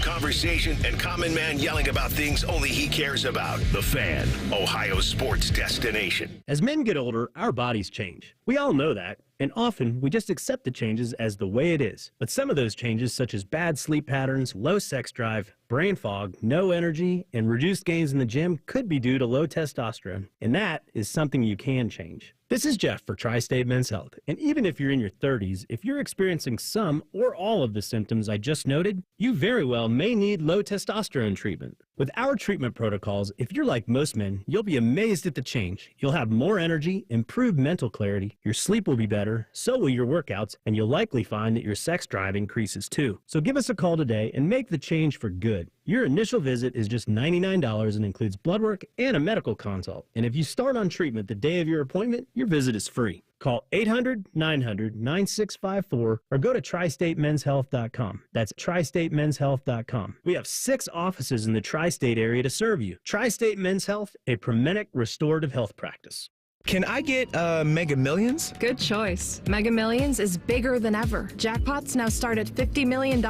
conversation, and Common Man yelling about things only he cares about. The Fan, Ohio sports destination. As men get older, our bodies change. We all know that. And often, we just accept the changes as the way it is. But some of those changes, such as bad sleep patterns, low sex drive, brain fog, no energy, and reduced gains in the gym, could be due to low testosterone. And that is something you can change. This is Jeff for Tri-State Men's Health. And even if you're in your 30s, if you're experiencing some or all of the symptoms I just noted, you very well may need low testosterone treatment. With our treatment protocols, if you're like most men, you'll be amazed at the change. You'll have more energy, improved mental clarity, your sleep will be better, so will your workouts, and you'll likely find that your sex drive increases too. So give us a call today and make the change for good. Your initial visit is just $99 and includes blood work and a medical consult. And if you start on treatment the day of your appointment, your visit is free. Call 800-900-9654 or go to tristatemenshealth.com. That's tristatemenshealth.com. We have 6 offices in the tri-state area to serve you. Tri-State Men's Health, a Promenic restorative health practice. Can I get Mega Millions? Good choice. Mega Millions is bigger than ever. Jackpots now start at $50 million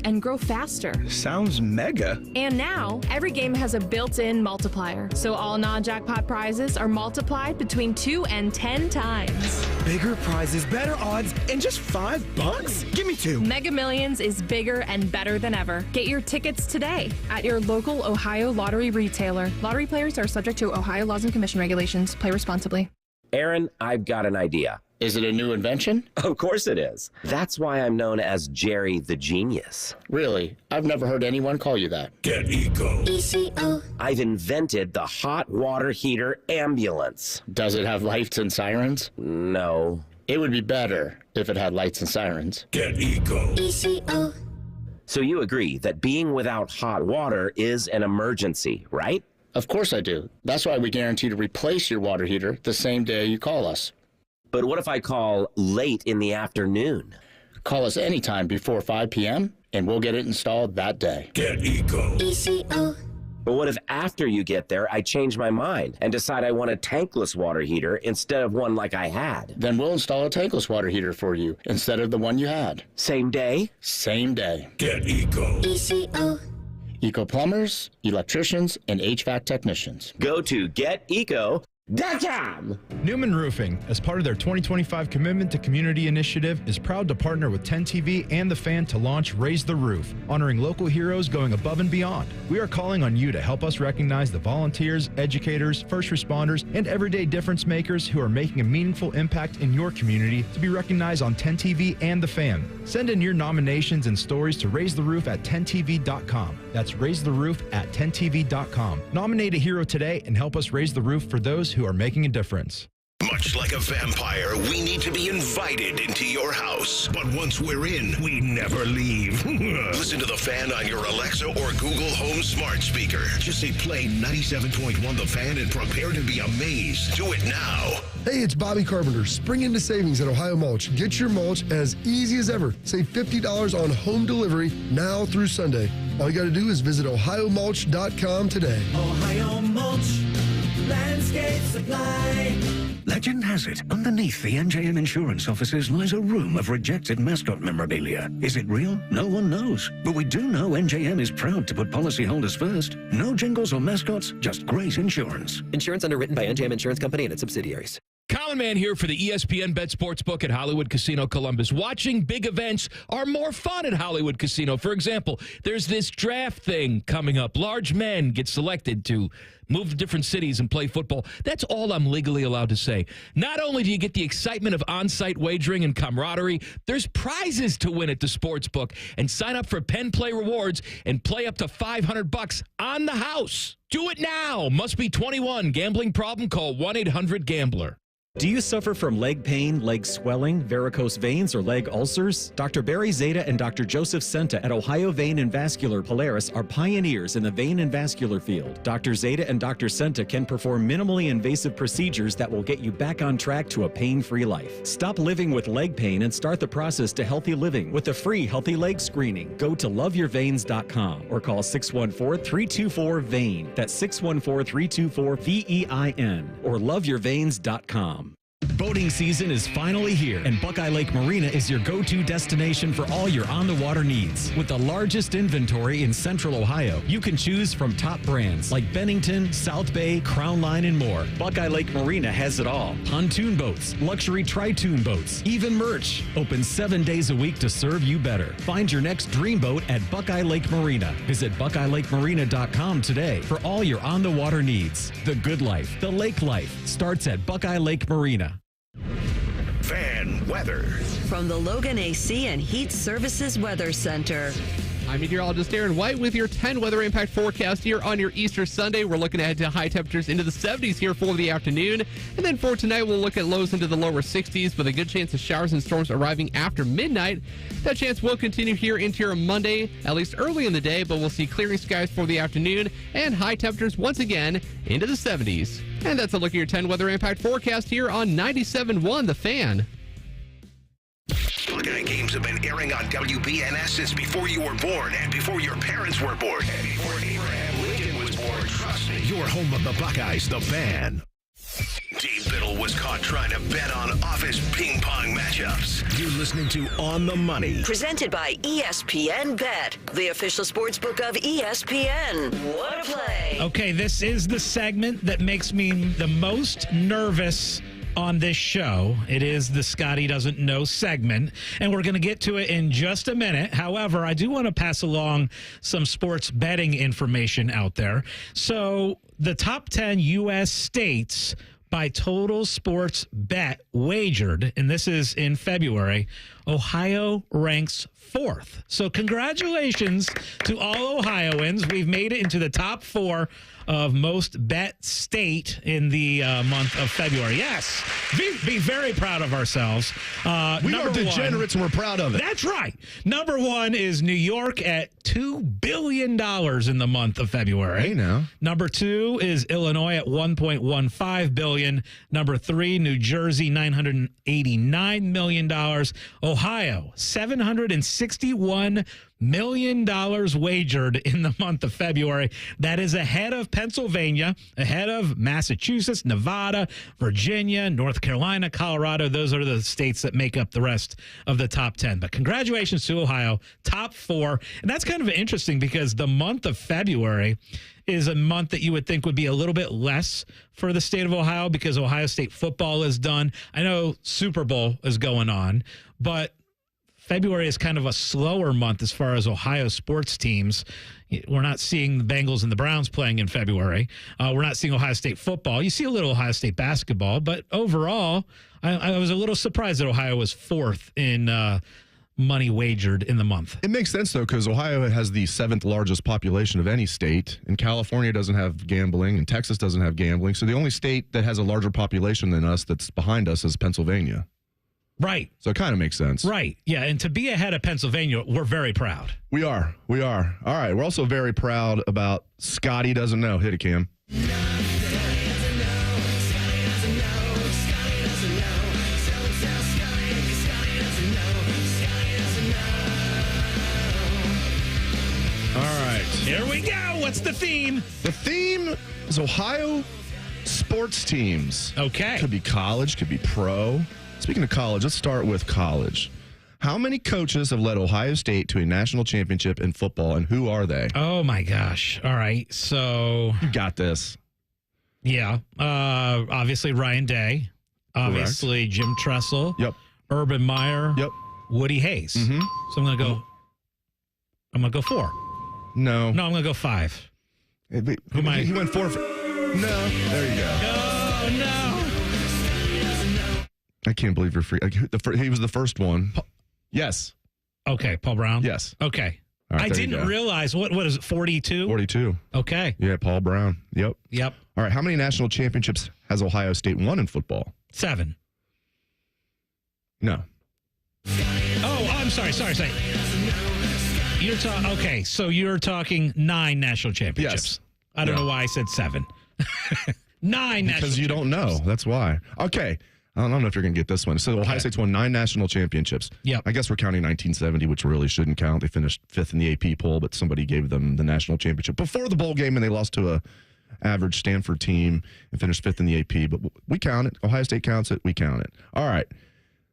and grow faster. Sounds mega. And now, every game has a built-in multiplier. So all non-jackpot prizes are multiplied between 2 and 10 times. Bigger prizes, better odds, and just $5? Give me 2. Mega Millions is bigger and better than ever. Get your tickets today at your local Ohio lottery retailer. Lottery players are subject to Ohio laws and commission regulations. Play responsibly. Aaron, I've got an idea. Is it a new invention? Of course it is. That's why I'm known as Jerry the Genius. Really? I've never heard anyone call you that. Get eco. ECO. I've invented the hot water heater ambulance. Does it have lights and sirens? No. It would be better if it had lights and sirens. Get eco. ECO. So you agree that being without hot water is an emergency, right? Of course I do. That's why we guarantee to replace your water heater the same day you call us. But what if I call late in the afternoon? Call us anytime before 5 p.m. and we'll get it installed that day. Get eco. ECO. But what if after you get there, I change my mind and decide I want a tankless water heater instead of one like I had? Then we'll install a tankless water heater for you instead of the one you had. Same day? Same day. Get Eco. ECO. Eco plumbers, electricians, and HVAC technicians. Go to geteco.com. Newman Roofing, as part of their 2025 Commitment to Community initiative, is proud to partner with 10TV and The Fan to launch Raise the Roof, honoring local heroes going above and beyond. We are calling on you to help us recognize the volunteers, educators, first responders, and everyday difference makers who are making a meaningful impact in your community to be recognized on 10TV and The Fan. Send in your nominations and stories to raisetheroof@10tv.com. That's raisetheroof@10tv.com. Nominate a hero today and help us raise the roof for those who are making a difference. Much like a vampire, we need to be invited into your house. But once we're in, we never leave. Listen to The Fan on your Alexa or Google Home smart speaker. Just say play 97.1 The Fan and prepare to be amazed. Do it now. Hey, it's Bobby Carpenter. Spring into savings at Ohio Mulch. Get your mulch as easy as ever. Save $50 on home delivery now through Sunday. All you got to do is visit ohiomulch.com today. Ohio Mulch, landscape supply. Legend has it, underneath the NJM insurance offices lies a room of rejected mascot memorabilia. Is it real? No one knows. But we do know NJM is proud to put policyholders first. No jingles or mascots, just great insurance. Insurance underwritten by NJM Insurance Company and its subsidiaries. Common Man here for the ESPN Bet Sportsbook at Hollywood Casino Columbus. Watching big events are more fun at Hollywood Casino. For example, there's this draft thing coming up. Large men get selected to move to different cities and play football. That's all I'm legally allowed to say. Not only do you get the excitement of on-site wagering and camaraderie, there's prizes to win at the Sportsbook. And sign up for Penn Play Rewards and play up to $500 on the house. Do it now. Must be 21. Gambling problem? Call 1-800-GAMBLER. Do you suffer from leg pain, leg swelling, varicose veins, or leg ulcers? Dr. Barry Zeta and Dr. Joseph Senta at Ohio Vein and Vascular Polaris are pioneers in the vein and vascular field. Dr. Zeta and Dr. Senta can perform minimally invasive procedures that will get you back on track to a pain-free life. Stop living with leg pain and start the process to healthy living with a free healthy leg screening. Go to loveyourveins.com or call 614-324-VEIN. That's 614-324-VEIN or loveyourveins.com. Boating season is finally here, and Buckeye Lake Marina is your go-to destination for all your on-the-water needs. With the largest inventory in Central Ohio, you can choose from top brands like Bennington, South Bay, Crown Line, and more. Buckeye Lake Marina has it all. Pontoon boats, luxury tri-toon boats, even merch. Open 7 days a week to serve you better. Find your next dream boat at Buckeye Lake Marina. Visit BuckeyeLakeMarina.com today for all your on-the-water needs. The good life, the lake life, starts at Buckeye Lake Marina. Fan weather. From the Logan AC and Heat Services Weather Center. I'm meteorologist Aaron White with your 10 weather impact forecast here on your Easter Sunday. We're looking ahead to high temperatures into the 70s here for the afternoon. And then for tonight, we'll look at lows into the lower 60s with a good chance of showers and storms arriving after midnight. That chance will continue here into your Monday, at least early in the day, but we'll see clearing skies for the afternoon and high temperatures once again into the 70s. And that's a look at your 10 weather impact forecast here on 97.1 The Fan. Buckeye games have been airing on WBNS since before you were born and before your parents were born. And before Abraham Lincoln was born, trust me. You're home of the Buckeyes, The Fan. Dave Biddle was caught trying to bet on office ping pong matchups. You're listening to On the Money. Presented by ESPN Bet, the official sportsbook of ESPN. What a play. Okay, this is the segment that makes me the most nervous on this show. It is the Scotty Doesn't Know segment, and we're going to get to it in just a minute. However, I do want to pass along some sports betting information out there. So the top 10 U.S. states by total sports bet wagered, and this is in February, Ohio ranks 4th. So congratulations to all Ohioans. We've made it into the top 4 of most bet state in the month of February. Yes, be very proud of ourselves. We are degenerates and we're proud of it. That's right. Number 1 is New York at $2 billion in the month of February. Hey, now. Number 2 is Illinois at $1.15 billion. Number 3, New Jersey, $989 million. Ohio, $761 million wagered in the month of February. That is ahead of Pennsylvania, ahead of Massachusetts, Nevada, Virginia, North Carolina, Colorado. Those are the states that make up the rest of the top 10. But congratulations to Ohio, top 4. And that's kind of interesting because the month of February is a month that you would think would be a little bit less for the state of Ohio because Ohio State football is done. I know Super Bowl is going on, but February is kind of a slower month as far as Ohio sports teams. We're not seeing the Bengals and the Browns playing in February. We're not seeing Ohio State football. You see a little Ohio State basketball, but overall, I was a little surprised that Ohio was 4th in money wagered in the month. It makes sense, though, because Ohio has the 7th largest population of any state, and California doesn't have gambling, and Texas doesn't have gambling. So the only state that has a larger population than us that's behind us is Pennsylvania. Right. So it kind of makes sense. Right. Yeah, and to be ahead of Pennsylvania, we're very proud. We are. All right, we're also very proud about Scotty Doesn't Know. Hit it, Cam. Here we go. What's the theme? The theme is Ohio sports teams. Okay. Could be college, could be pro. Speaking of college, let's start with college. How many coaches have led Ohio State to a national championship in football, and who are they? Oh, my gosh. All right. So. You got this. Yeah. Obviously, Ryan Day. Obviously, correct. Jim Tressel. Yep. Urban Meyer. Yep. Woody Hayes. Mm-hmm. So I'm going to go 4. No. No, I'm going to go 5. He went 4. No. There you go. No. I can't believe you're free. He was the first one. Yes. Okay, Paul Brown? Yes. Okay. Right, I didn't realize. What is it, 42? 42. Okay. Yeah, Paul Brown. Yep. All right, how many national championships has Ohio State won in football? 7. No. Oh, I'm sorry. You're okay, so you're talking 9 national championships. Yes. I don't know why I said 7. 9 because you don't know. That's why. Okay. I don't know if you're going to get this one. So Ohio State's won 9 national championships. Yeah. I guess we're counting 1970, which really shouldn't count. They finished 5th in the AP poll, but somebody gave them the national championship before the bowl game, and they lost to a average Stanford team and finished 5th in the AP. But we count it. Ohio State counts it. We count it. All right.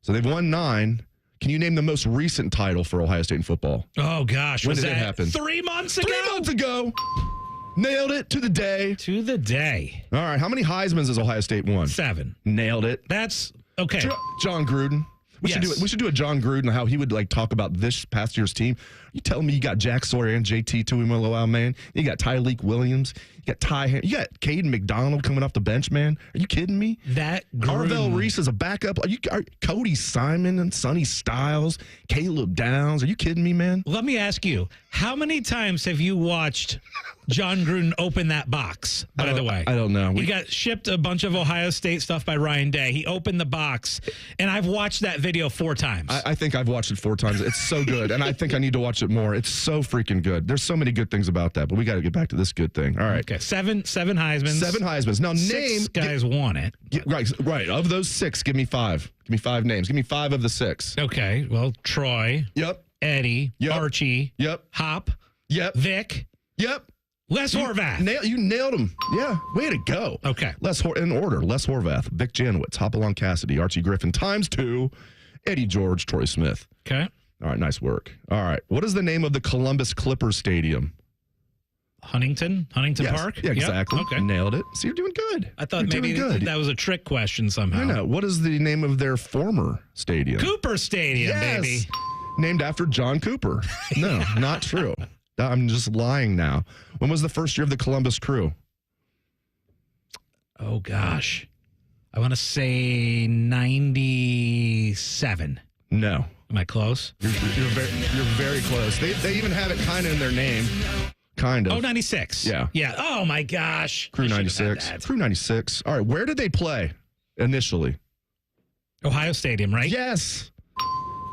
So they've won 9. Can you name the most recent title for Ohio State in football? Oh, gosh. When did it happen? 3 months ago? 3 months ago. Nailed it to the day. To the day. All right. How many Heismans has Ohio State won? 7. Nailed it. That's okay. John Gruden. We should do a John Gruden, how he would talk about this past year's team. You telling me you got Jack Sawyer and JT Tuimoloau, man? You got Tyleek Williams. You got you got Caden McDonald coming off the bench, man. Are you kidding me? That Carvel Reese is a backup. Cody Simon and Sonny Styles, Caleb Downs. Are you kidding me, man? Let me ask you, how many times have you watched John Gruden open that box, by the way? I don't know. He got shipped a bunch of Ohio State stuff by Ryan Day. He opened the box, and I've watched that video 4 times. I think I've watched it 4 times. It's so good, and I think I need to watch it more. It's so freaking good. There's so many good things about that, but we got to get back to this good thing. All right. Okay, 7 Heismans. 7 Heismans. Now, 6 guys won it. Right. Of those 6, give me 5. Give me 5 names. Give me 5 of the 6. Okay. Well, Troy. Yep. Eddie. Yep. Archie. Yep. Hop. Yep. Vic. Yep. Les Horvath. You nailed him. Yeah. Way to go. Okay. In order. Les Horvath, Vic Janowitz, Hopalong Cassidy, Archie Griffin, ×2, Eddie George, Troy Smith. Okay. All right. Nice work. All right. What is the name of the Columbus Clippers Stadium? Huntington Park? Yeah, exactly. Yep. Okay. Nailed it. See, you're doing good. I thought maybe that was a trick question somehow. No. What is the name of their former stadium? Cooper Stadium, baby. Named after John Cooper. No, not true. I'm just lying now. When was the first year of the Columbus Crew? Oh, gosh. I want to say 97. No. Am I close? You're very close. They even have it kind of in their name. Kind of. Oh, 96. Yeah. Yeah. Oh, my gosh. Crew 96. Crew 96. All right. Where did they play initially? Ohio Stadium, right? Yes.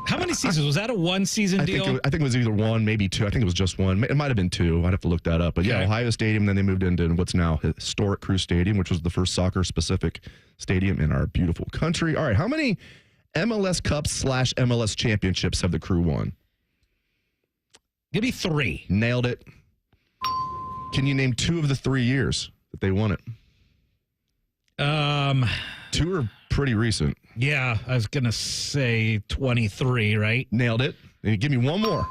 How many seasons? Was that a 1-season deal? I think it was either 1, maybe 2. I think it was just 1. It might have been 2. I'd have to look that up. But yeah, Ohio Stadium. Then they moved into what's now historic Crew Stadium, which was the first soccer-specific stadium in our beautiful country. All right. How many MLS Cups / MLS Championships have the Crew won? Give me 3. Nailed it. Can you name 2 of the 3 years that they won it? 2 are pretty recent. Yeah, I was going to say 23, right? Nailed it. Give me one more.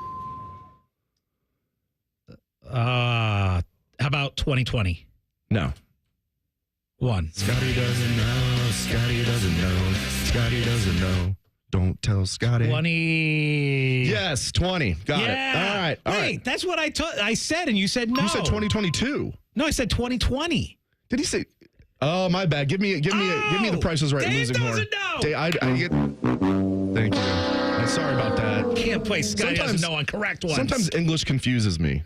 How about 2020? No. 1. Scotty doesn't know. Scotty doesn't know. Scotty doesn't know. Don't tell Scotty. 20. Yes, 20. Got it. All right. All Wait, right. that's what I said, and you said no. You said 2022. No, I said 2020. Did he say? Oh, my bad. Give me the prices right. Dave losing doesn't horn. know. Dave, I get. Thank you. I'm sorry about that. Can't play Scotty doesn't know on correct ones. Sometimes English confuses me.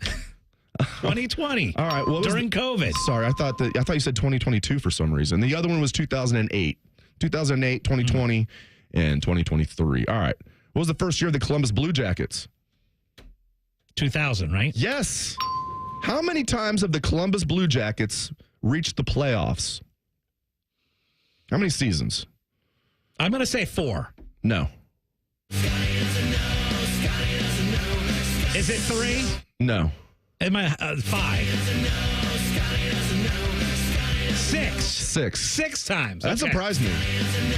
2020. All right. What during COVID. Sorry, I thought you said 2022 for some reason. The other one was 2008. 2008, 2020, and 2023. All right. What was the first year of the Columbus Blue Jackets? 2000, right? Yes. How many times have the Columbus Blue Jackets reached the playoffs? How many seasons? I'm going to say 4. No. Is it 3? No. Am I 5? 6. 6 times. That surprised me.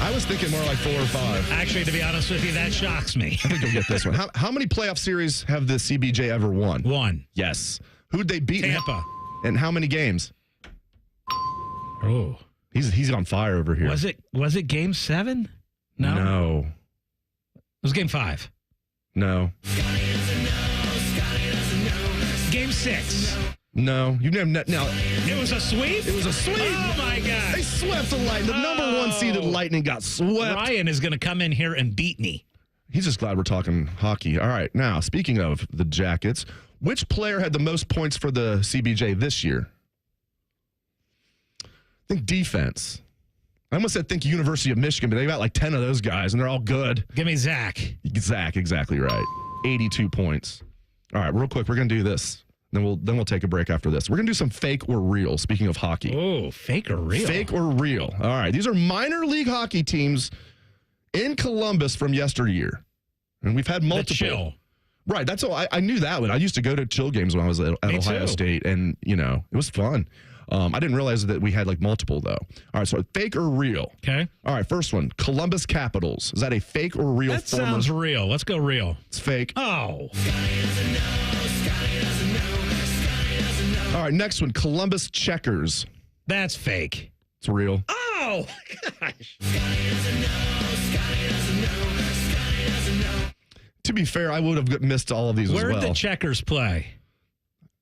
I was thinking more like 4 or 5. Actually, to be honest with you, that shocks me. I think you'll get this one. How many playoff series have the CBJ ever won? 1. Yes. Who'd they beat? Tampa. And how many games? Oh. He's on fire over here. Was it game 7? No. No. It was game 5. No. Game 6. No. You've never now. It was a sweep? It was a sweep. Oh my God. They swept the Lightning. The number 1 seeded Lightning got swept. Ryan is going to come in here and beat me. He's just glad we're talking hockey. All right. Now, speaking of the Jackets, which player had the most points for the CBJ this year? I think defense. I almost said think University of Michigan, but they got like 10 of those guys, and they're all good. Give me Zach. Zach, exactly right. 82 points. All right, real quick, we're going to do this. Then we'll take a break after this. We're going to do some fake or real, speaking of hockey. Oh, fake or real? Fake or real. All right, these are minor league hockey teams in Columbus from yesteryear. And we've had multiple. The Chill. Right, that's all. I knew that one. I used to go to Chill games when I was at Ohio State, and, it was fun. I didn't realize that we had like multiple, though. All right, so fake or real? Okay. All right, first one, Columbus Capitals. Is that a fake or real? That sounds real. Let's go real. It's fake. Oh. All right, next one, Columbus Checkers. That's fake. It's real. Oh, gosh. To be fair, I would have missed all of these as well. Where did the Checkers play?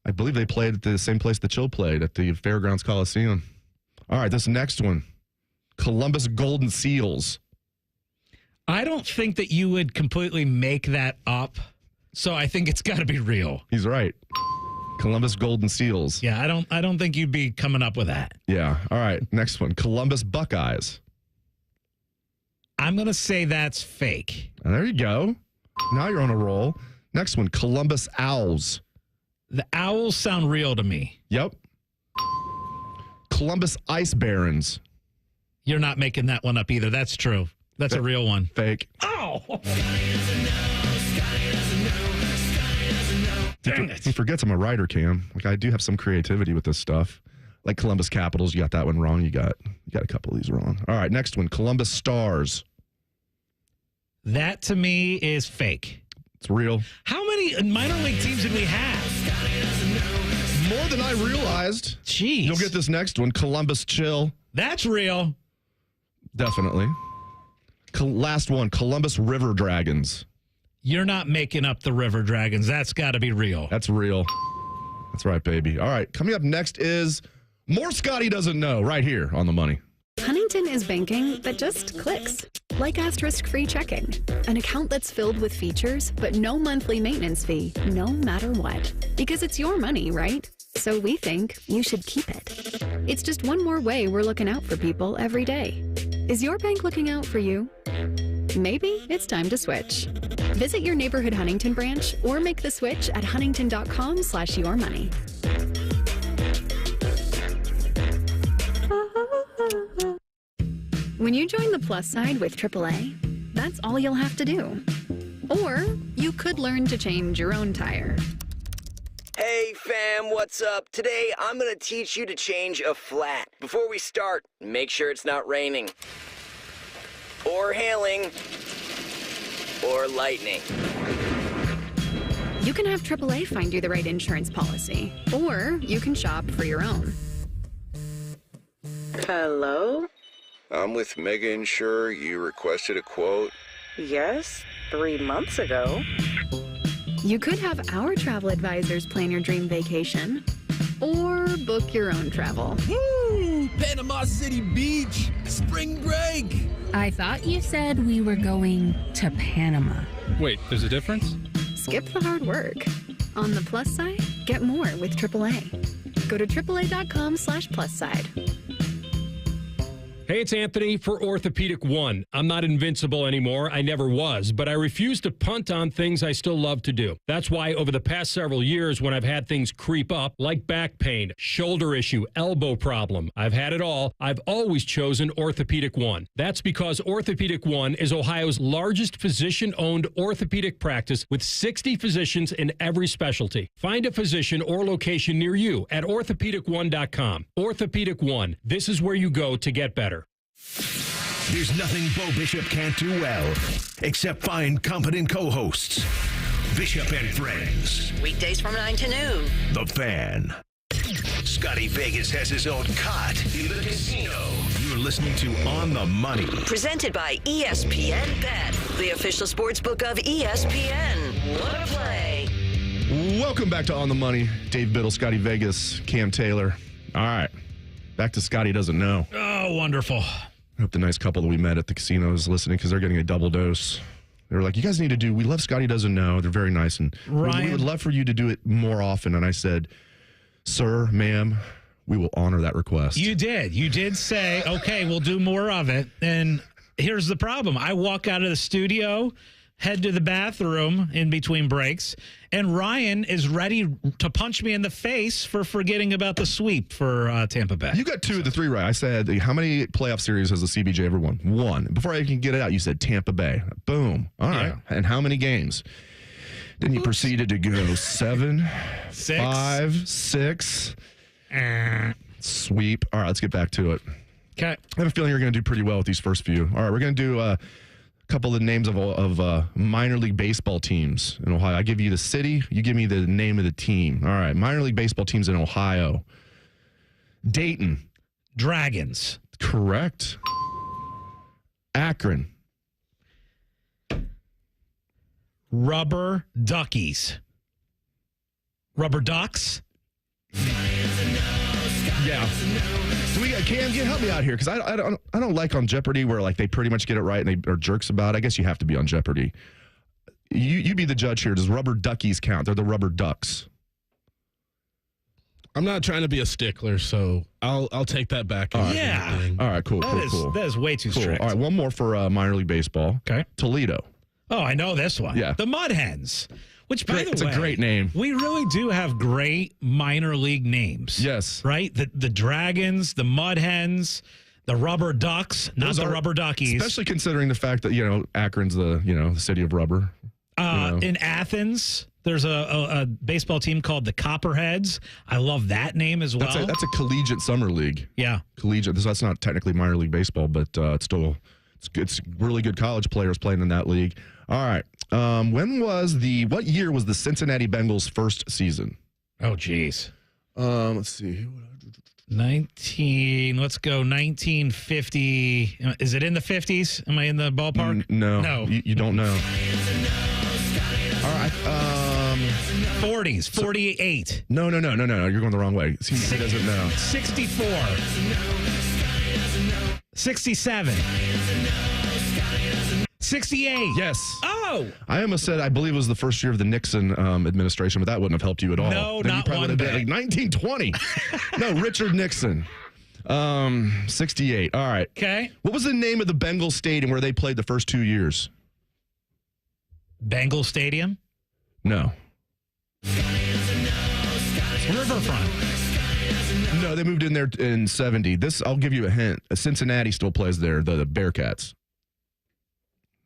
I believe they played at the same place the Chill played, at the Fairgrounds Coliseum. All right, this next one, Columbus Golden Seals. I don't think that you would completely make that up, so I think it's got to be real. He's right. Columbus Golden Seals. Yeah, I don't think you'd be coming up with that. Yeah. All right, next one, Columbus Buckeyes. I'm going to say that's fake. And there you go. Now you're on a roll. Next one, Columbus Owls. The Owls sound real to me. Yep. Columbus Ice Barons. You're not making that one up either. That's true. That's a real one. Fake. Oh! Dang it. He forgets I'm a writer, Cam. Like, I do have some creativity with this stuff. Like Columbus Capitals, you got that one wrong. You got a couple of these wrong. All right, next one, Columbus Stars. That, to me, is fake. It's real. How many minor league teams did we have? More than I realized. Jeez. You'll get this next one, Columbus Chill. That's real. Definitely. Last one, Columbus River Dragons. You're not making up the River Dragons. That's got to be real. That's real. That's right, baby. All right, coming up next is more Scotty Doesn't Know right here on The Money. Huntington is banking that just clicks. Like asterisk-free checking, an account that's filled with features, but no monthly maintenance fee, no matter what. Because it's your money, right? So we think you should keep it. It's just one more way we're looking out for people every day. Is your bank looking out for you? Maybe it's time to switch. Visit your neighborhood Huntington branch or make the switch at huntington.com/yourmoney. When you join the plus side with AAA, that's all you'll have to do. Or you could learn to change your own tire. Hey fam, what's up? Today I'm gonna teach you to change a flat. Before we start, make sure it's not raining, or hailing, or lightning. You can have AAA find you the right insurance policy, or you can shop for your own. Hello? I'm with Mega Insure. You requested a quote? Yes, 3 months ago. You could have our travel advisors plan your dream vacation, or book your own travel. Woo! Panama City Beach, spring break. I thought you said we were going to Panama. Wait, there's a difference? Skip the hard work. On the plus side, get more with AAA. Go to AAA.com/plus-side. Hey, it's Anthony for Orthopedic One. I'm not invincible anymore. I never was, but I refuse to punt on things I still love to do. That's why over the past several years, when I've had things creep up, like back pain, shoulder issue, elbow problem, I've had it all, I've always chosen Orthopedic One. That's because Orthopedic One is Ohio's largest physician-owned orthopedic practice with 60 physicians in every specialty. Find a physician or location near you at orthopedic1.com. Orthopedic One. This is where you go to get better. There's nothing Bo Bishop can't do well, except find competent co-hosts. Bishop and Friends. Weekdays from 9 to noon. The Fan. Scotty Vegas has his own cot in the casino. You're listening to On the Money. Presented by ESPN Bet, the official sports book of ESPN. What a play. Welcome back to On the Money. Dave Biddle, Scotty Vegas, Cam Taylor. All right. Back to Scotty Doesn't Know. Oh, wonderful. I hope the nice couple that we met at the casino is listening because they're getting a double dose. They were like, you guys need to do, we love Scotty Doesn't Know. They're very nice. And Ryan, we would love for you to do it more often. And I said, sir, ma'am, we will honor that request. You did. You did say, okay, we'll do more of it. And here's the problem. I walk out of the studio, head to the bathroom in between breaks, and Ryan is ready to punch me in the face for forgetting about the sweep for Tampa Bay. You got 2 of the 3 right. I said, how many playoff series has the CBJ ever won? 1. Before I can get it out, you said Tampa Bay. Boom. All right. Yeah. And how many games? Then you proceeded to go 7, 6, 5, 6. Sweep. All right, let's get back to it. Okay. I have a feeling you're going to do pretty well with these first few. All right, we're going to do a couple of names of minor league baseball teams in Ohio. I give you the city. You give me the name of the team. All right, minor league baseball teams in Ohio. Dayton. Dragons. Correct. Akron. Rubber Duckies. Rubber Ducks. Yeah. So we got Cam. Help me out here because I don't like on Jeopardy where like they pretty much get it right and they are jerks about it. I guess you have to be on Jeopardy. You be the judge here. Does Rubber Duckies count? They're the Rubber Ducks. I'm not trying to be a stickler, so I'll take that back. All right, cool. That is way too strict. All right, one more for minor league baseball. Okay. Toledo. Oh, I know this one. Yeah. The Mud Hens. Which, by the way, it's a great name. We really do have great minor league names. Yes. Right? The Dragons, the Mud Hens, the Rubber Ducks, not the Rubber Duckies. Especially considering the fact that, Akron's the city of rubber. In Athens, there's a baseball team called the Copperheads. I love that name as well. That's a collegiate summer league. Yeah. Collegiate. That's not technically minor league baseball, but it's still it's really good college players playing in that league. All right. What year was the Cincinnati Bengals' first season? Oh, geez. Let's see. Let's go 1950. Is it in the 50s? Am I in the ballpark? No. You don't know. All right. 40s, 48. No. You're going the wrong way. He doesn't know. 64. 67. 68. Yes. Oh. I almost said I believe it was the first year of the Nixon administration, but that wouldn't have helped you at all. No, then not you one bit. bit. Like 1920. No, Richard Nixon. 68. All right. Okay. What was the name of the Bengals stadium where they played the first 2 years? Bengal Stadium? No. Riverfront. No, they moved in there in 70. I'll give you a hint. Cincinnati still plays there, the Bearcats.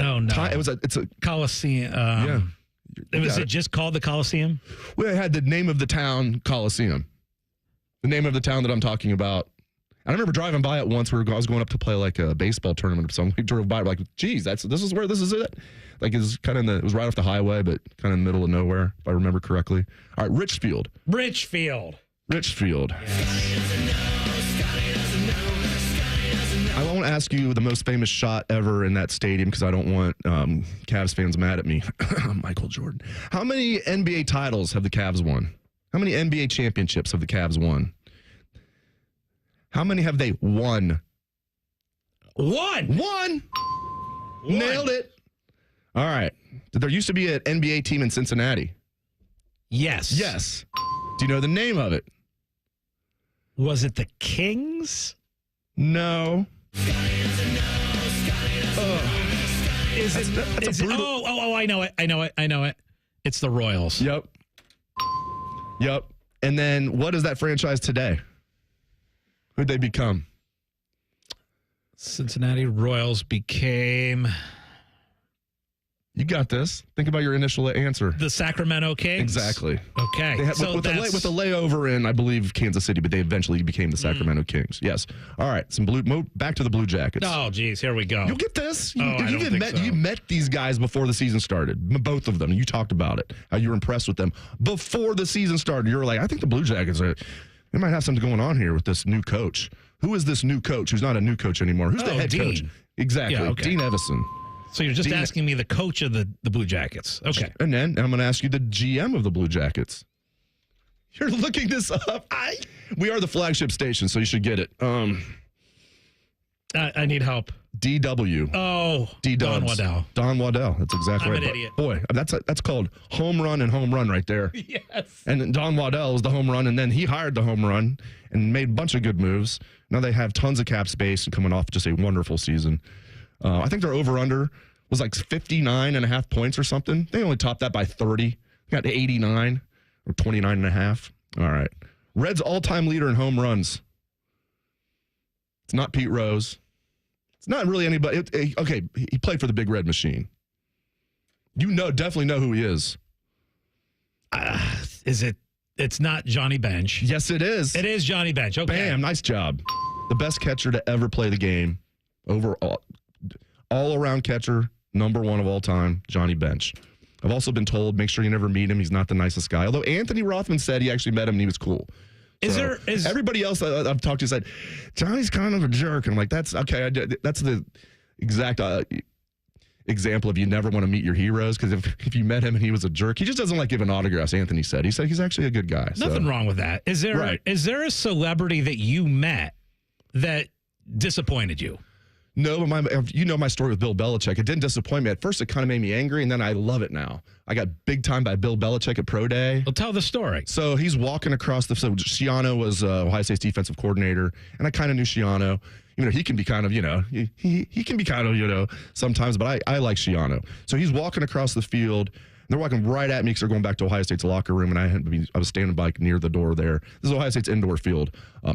Oh no! It's a Coliseum. yeah. Was it just called the Coliseum? We had the name of the town, Coliseum. The name of the town that I'm talking about. I remember driving by it once. I was going up to play like a baseball tournament or something. We drove by, we're like, geez, this is it. Like it was right off the highway, but kind of in the middle of nowhere, if I remember correctly. All right, Richfield. Richfield. Yes. I won't ask you the most famous shot ever in that stadium because I don't want Cavs fans mad at me. Michael Jordan. How many NBA titles have the Cavs won? How many NBA championships have the Cavs won? How many have they won? One. Nailed it. All right. There used to be an NBA team in Cincinnati. Yes. Do you know the name of it? Was it the Kings? No. Is it? Oh! I know it. It's the Royals. Yep. And then what is that franchise today? Who'd they become? Cincinnati Royals became. You got this. Think about your initial answer. The Sacramento Kings? Exactly. Okay. They had, with the layover in, I believe, Kansas City, but they eventually became the Sacramento Kings. Yes. All right. Back to the Blue Jackets. Oh, geez. Here we go. You'll get this. You met these guys before the season started. Both of them. You talked about it. How you were impressed with them before the season started. You were like, I think the Blue Jackets they might have something going on here with this new coach. Who is this new coach who's not a new coach anymore? Who's the head coach? Exactly. Yeah, okay. Dean Evison. So you're just asking me the coach of the Blue Jackets. Okay. And then I'm going to ask you the GM of the Blue Jackets. You're looking this up. We are the flagship station, so you should get it. I need help. DW. Oh, D-Dubs. Don Waddell. Don Waddell. That's exactly right. I'm an idiot. Boy, that's called home run and home run right there. Yes. And Don Waddell was the home run, and then he hired the home run and made a bunch of good moves. Now they have tons of cap space and coming off just a wonderful season. I think their over-under was like 59.5 points or something. They only topped that by 30. They got 89 or 29.5. All right. Reds all-time leader in home runs. It's not Pete Rose. It's not really anybody. Okay, he played for the Big Red Machine. Definitely know who he is. Is it? It's not Johnny Bench. Yes, it is. It is Johnny Bench. Okay. Bam, nice job. The best catcher to ever play the game. Overall, all-around catcher, number one of all time, Johnny Bench. I've also been told, make sure you never meet him. He's not the nicest guy. Although Anthony Rothman said he actually met him and he was cool. Everybody else I've talked to said, Johnny's kind of a jerk. And I'm like, that's okay. That's the exact example of you never want to meet your heroes. Because if you met him and he was a jerk, he just doesn't like giving autographs, Anthony said. He said he's actually a good guy. Nothing wrong with that. Is there a celebrity that you met that disappointed you? No, but you know my story with Bill Belichick. It didn't disappoint me. At first, it kind of made me angry, and then I love it now. I got big time by Bill Belichick at Pro Day. Well, tell the story. So he's walking across Schiano was Ohio State's defensive coordinator, and I kind of knew Schiano. He can be kind of, he can be kind of, sometimes, but I like Schiano. So he's walking across the field. They're walking right at me because they're going back to Ohio State's locker room, and I was standing by near the door there. This is Ohio State's indoor field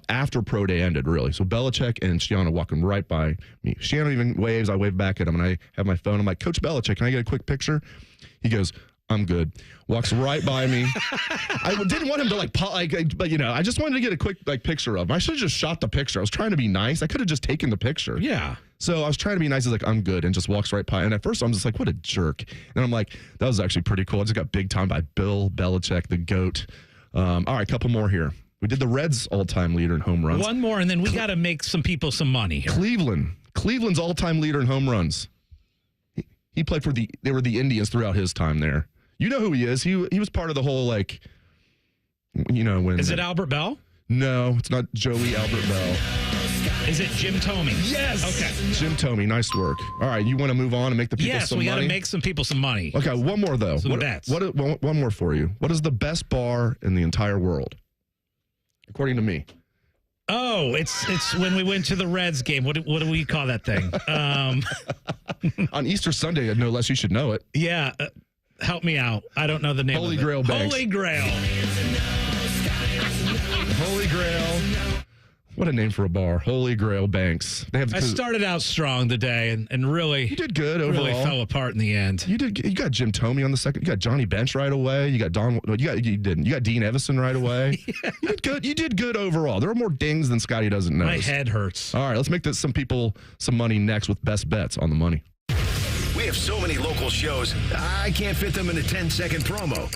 after Pro Day ended, really. So Belichick and Schiano walking right by me. Schiano even waves. I wave back at him, and I have my phone. I'm like, Coach Belichick, can I get a quick picture? He goes, I'm good. Walks right by me. I didn't want him to but I just wanted to get a quick picture of him. I should have just shot the picture. I was trying to be nice. I could have just taken the picture. Yeah. So I was trying to be nice. He's like, I'm good, and just walks right by. And at first, I'm just like, what a jerk. And I'm like, that was actually pretty cool. I just got big time by Bill Belichick, the GOAT. All right, couple more here. We did the Reds' all-time leader in home runs. One more, and then we got to make some people some money here. Cleveland's all-time leader in home runs. He played for they were the Indians throughout his time there. You know who he is. He was part of the whole, when... Is it Albert Bell? No, it's not Joey Albert Bell. Is it Jim Thome? Yes. Okay. Jim Thome, nice work. All right, you want to move on and make the people some money? Yes, we got to make some people some money. Okay, one more, though. Some bets. One more for you. What is the best bar in the entire world? According to me. Oh, it's when we went to the Reds game. What do we call that thing? On Easter Sunday, no less, you should know it. Yeah. Help me out. I don't know the name Holy of it. Grail Banks. Holy Grail. Holy Grail. What a name for a bar. Holy Grail Banks. I started out strong today and really you did good overall. Really fell apart in the end. You got Jim Thome on the second. You got Johnny Bench right away. You got you got Dean Evison right away. Yeah. You did good. You did good overall. There are more dings than Scotty doesn't know. My head hurts. All right, let's make some people some money next with best bets on the money. We have so many local shows, I can't fit them in a 10-second promo.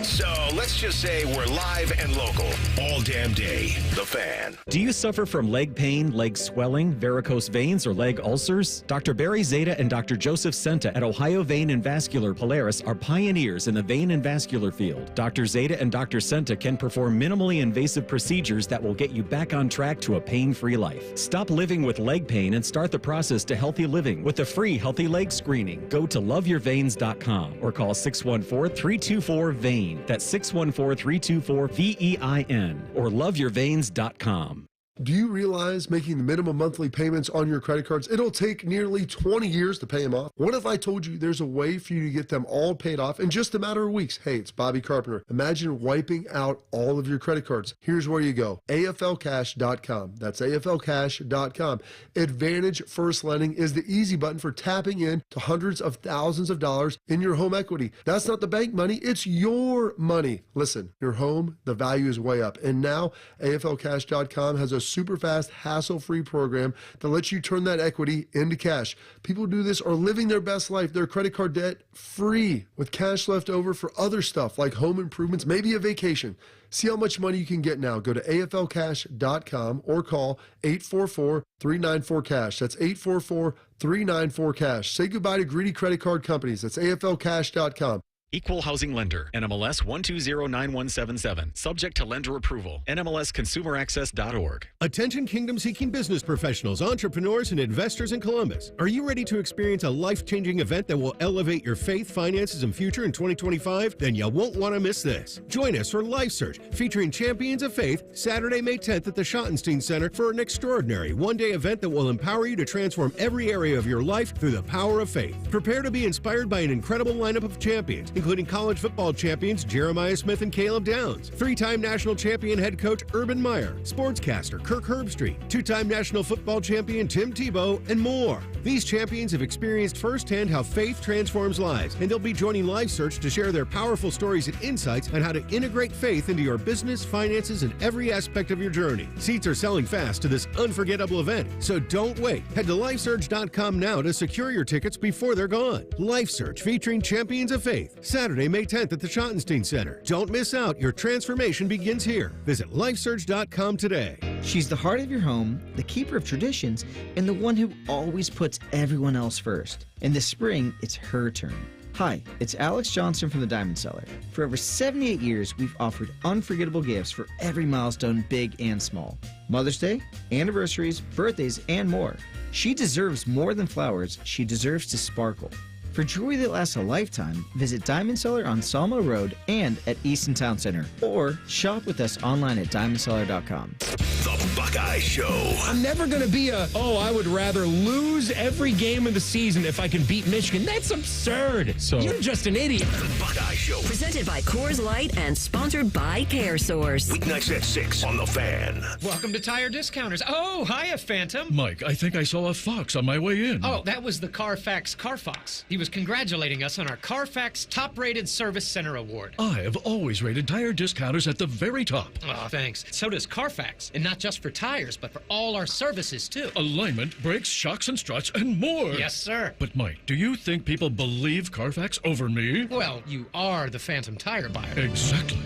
So let's just say we're live and local all damn day. The Fan. Do you suffer from leg pain, leg swelling, varicose veins, or leg ulcers? Dr. Barry Zeta and Dr. Joseph Senta at Ohio Vein and Vascular Polaris are pioneers in the vein and vascular field. Dr. Zeta and Dr. Senta can perform minimally invasive procedures that will get you back on track to a pain-free life. Stop living with leg pain and start the process to healthy living with a free healthy leg screening. Go to loveyourveins.com or call 614-324-VEIN. That's 614-324-VEIN or loveyourveins.com. Do you realize making the minimum monthly payments on your credit cards, it'll take nearly 20 years to pay them off? What if I told you there's a way for you to get them all paid off in just a matter of weeks? Hey, it's Bobby Carpenter. Imagine wiping out all of your credit cards. Here's where you go. AFLcash.com. That's AFLcash.com. Advantage First Lending is the easy button for tapping in to hundreds of thousands of dollars in your home equity. That's not the bank money. It's your money. Listen, your home, the value is way up. And now AFLcash.com has a super fast, hassle-free program that lets you turn that equity into cash. People who do this are living their best life, their credit card debt free, with cash left over for other stuff like home improvements, maybe a vacation. See how much money you can get now. Go to AFLcash.com or call 844-394-CASH. That's 844-394-CASH. Say goodbye to greedy credit card companies. That's AFLcash.com. Equal Housing Lender, NMLS 1209177. Subject to lender approval. NMLSconsumeraccess.org. Attention kingdom-seeking business professionals, entrepreneurs, and investors in Columbus. Are you ready to experience a life-changing event that will elevate your faith, finances, and future in 2025? Then you won't want to miss this. Join us for Life Search, featuring Champions of Faith, Saturday, May 10th at the Schottenstein Center for an extraordinary one-day event that will empower you to transform every area of your life through the power of faith. Prepare to be inspired by an incredible lineup of champions, including college football champions Jeremiah Smith and Caleb Downs, three-time national champion head coach Urban Meyer, sportscaster Kirk Herbstreit, two-time national football champion Tim Tebow, and more. These champions have experienced firsthand how faith transforms lives, and they'll be joining Life Search to share their powerful stories and insights on how to integrate faith into your business, finances, and every aspect of your journey. Seats are selling fast to this unforgettable event, so don't wait. Head to LifeSearch.com now to secure your tickets before they're gone. Life Search featuring Champions of Faith, Saturday, May 10th at the Schottenstein Center. Don't miss out. Your transformation begins here. Visit LifeSearch.com today. She's the heart of your home, the keeper of traditions, and the one who always puts everyone else first. In the spring, it's her turn. Hi, it's Alex Johnson from the Diamond Cellar. For over 78 years, we've offered unforgettable gifts for every milestone, big and small. Mother's Day, anniversaries, birthdays, and more. She deserves more than flowers. She deserves to sparkle. For jewelry that lasts a lifetime, visit Diamond Cellar on Salmo Road and at Easton Town Center, or shop with us online at diamondcellar.com. The Buckeye Show. I'm never going to be I would rather lose every game of the season if I can beat Michigan. That's absurd. So you're just an idiot. The Buckeye Show. Presented by Coors Light and sponsored by CareSource. Weeknights at 6 on The Fan. Welcome to Tire Discounters. Oh, hiya, Phantom. Mike, I think I saw a fox on my way in. Oh, that was the Carfax Carfox. He was congratulating us on our Carfax Top-Rated Service Center Award. I have always rated Tire Discounters at the very top. Oh, thanks. So does Carfax. And not just for tires, but for all our services, too. Alignment, brakes, shocks, and struts, and more. Yes, sir. But, Mike, do you think people believe Carfax over me? Well, you are the Phantom tire buyer. Exactly.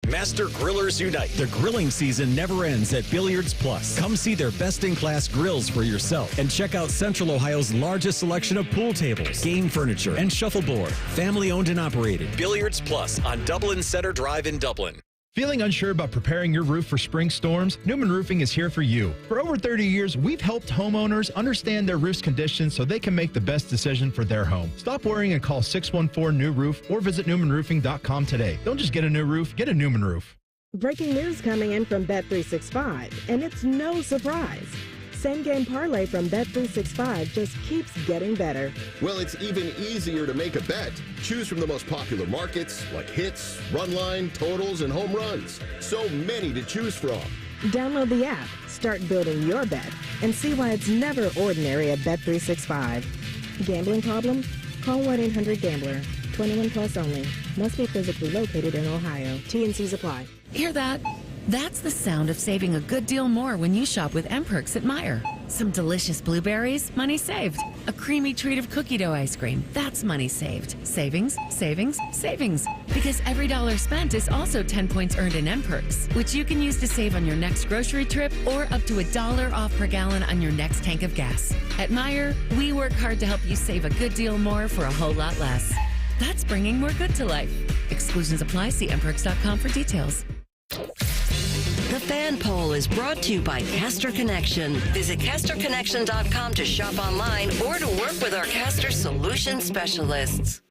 Master Grillers Unite. The grilling season never ends at Billiards Plus. Come see their best-in-class grills for yourself and check out Central Ohio's largest selection of pool tables, game furniture, and shuffleboard. Family-owned and operated. Billiards Plus on Dublin Center Drive in Dublin. Feeling unsure about preparing your roof for spring storms? Newman Roofing is here for you. For over 30 years, we've helped homeowners understand their roof's conditions so they can make the best decision for their home. Stop worrying and call 614-NEW-ROOF or visit NewmanRoofing.com today. Don't just get a new roof, get a Newman roof. Breaking news coming in from Bet365, and it's no surprise. Same Game Parlay from Bet365 just keeps getting better. Well, it's even easier to make a bet. Choose from the most popular markets like hits, run line, totals, and home runs. So many to choose from. Download the app, start building your bet, and see why it's never ordinary at Bet365. Gambling problem? Call 1-800-GAMBLER. 21 plus only. Must be physically located in Ohio. T&Cs apply. Hear that? That's the sound of saving a good deal more when you shop with M-Perks at Meijer. Some delicious blueberries, money saved. A creamy treat of cookie dough ice cream, that's money saved. Savings, savings, savings. Because every dollar spent is also 10 points earned in M-Perks, which you can use to save on your next grocery trip or up to $1 off per gallon on your next tank of gas. At Meijer, we work hard to help you save a good deal more for a whole lot less. That's bringing more good to life. Exclusions apply. See mperks.com for details. The Fan Poll is brought to you by Caster Connection. Visit casterconnection.com to shop online or to work with our Caster Solution Specialists.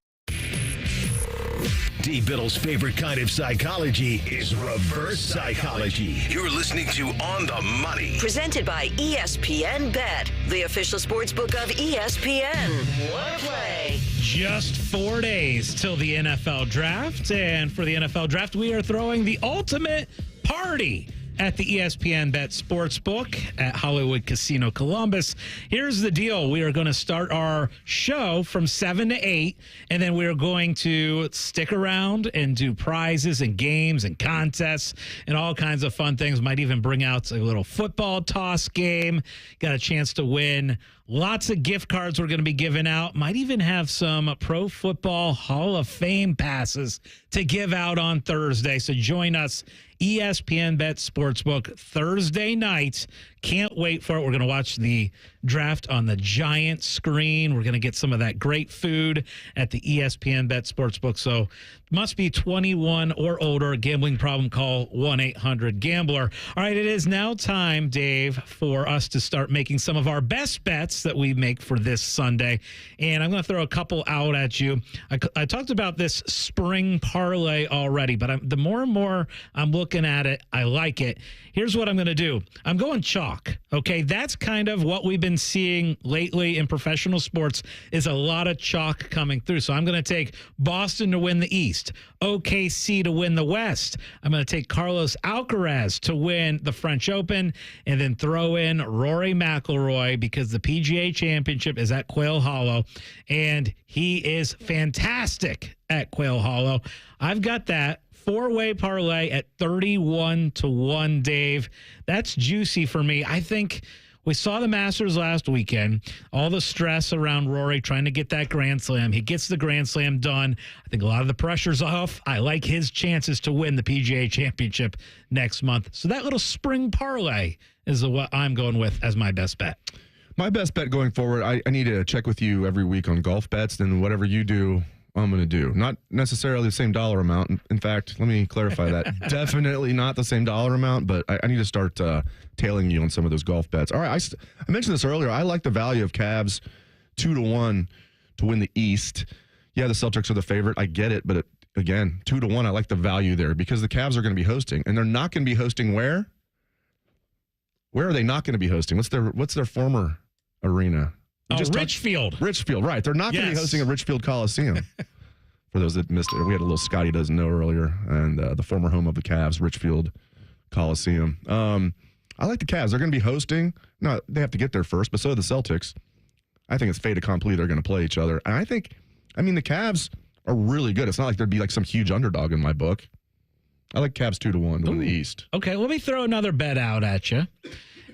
D. Biddle's favorite kind of psychology is reverse psychology. You're listening to On the Money. Presented by ESPN Bet, the official sportsbook of ESPN. What a play. Just 4 days till the NFL draft. And for the NFL draft, we are throwing the ultimate party at the ESPN Bet Sportsbook at Hollywood Casino Columbus. Here's the deal. We are going to start our show from 7 to 8, and then we're going to stick around and do prizes and games and contests and all kinds of fun things. Might even bring out a little football toss game. Got a chance to win lots of gift cards we're going to be giving out. Might even have some Pro Football Hall of Fame passes to give out on Thursday. So join us, ESPN Bet Sportsbook, Thursday night. Can't wait for it. We're going to watch the draft on the giant screen. We're going to get some of that great food at the ESPN Bet Sportsbook. So must be 21 or older. Gambling problem, call 1-800-GAMBLER. All right, it is now time, Dave, for us to start making some of our best bets that we make for this Sunday. And I'm going to throw a couple out at you. I talked about this spring parlay already, but the more and more I'm looking at it, I like it. Here's what I'm going to do. I'm going chalk. Okay, that's kind of what we've been seeing lately in professional sports, is a lot of chalk coming through. So I'm going to take Boston to win the East, OKC to win the West. I'm going to take Carlos Alcaraz to win the French Open, and then throw in Rory McIlroy because the PGA Championship is at Quail Hollow, and he is fantastic at Quail Hollow. I've got that four-way parlay at 31-1, Dave. That's juicy for me. I think we saw the Masters last weekend, all the stress around Rory trying to get that Grand Slam. He gets the Grand Slam done. I think a lot of the pressure's off. I like his chances to win the PGA Championship next month. So that little spring parlay is what I'm going with as my best bet. My best bet going forward, I need to check with you every week on golf bets, and whatever you do, I'm going to do. Not necessarily the same dollar amount. In fact, let me clarify that. Definitely not the same dollar amount, but I need to start tailing you on some of those golf bets. All right, I mentioned this earlier. I like the value of Cavs 2-1 to win the East. Yeah, the Celtics are the favorite. I get it, but again, 2-1, I like the value there because the Cavs are going to be hosting, and they're not going to be hosting where? Where are they not going to be hosting? What's their former arena? Richfield. Richfield, right. They're not going to be hosting a Richfield Coliseum. For those that missed it, we had a little Scotty Doesn't Know earlier, and the former home of the Cavs, Richfield Coliseum. I like the Cavs. They're going to be hosting. No, they have to get there first, but so do the Celtics. I think it's fait accompli. They're going to play each other. And the Cavs are really good. It's not like there'd be like some huge underdog in my book. I like Cavs 2-1 to win the East. Okay, let me throw another bet out at you.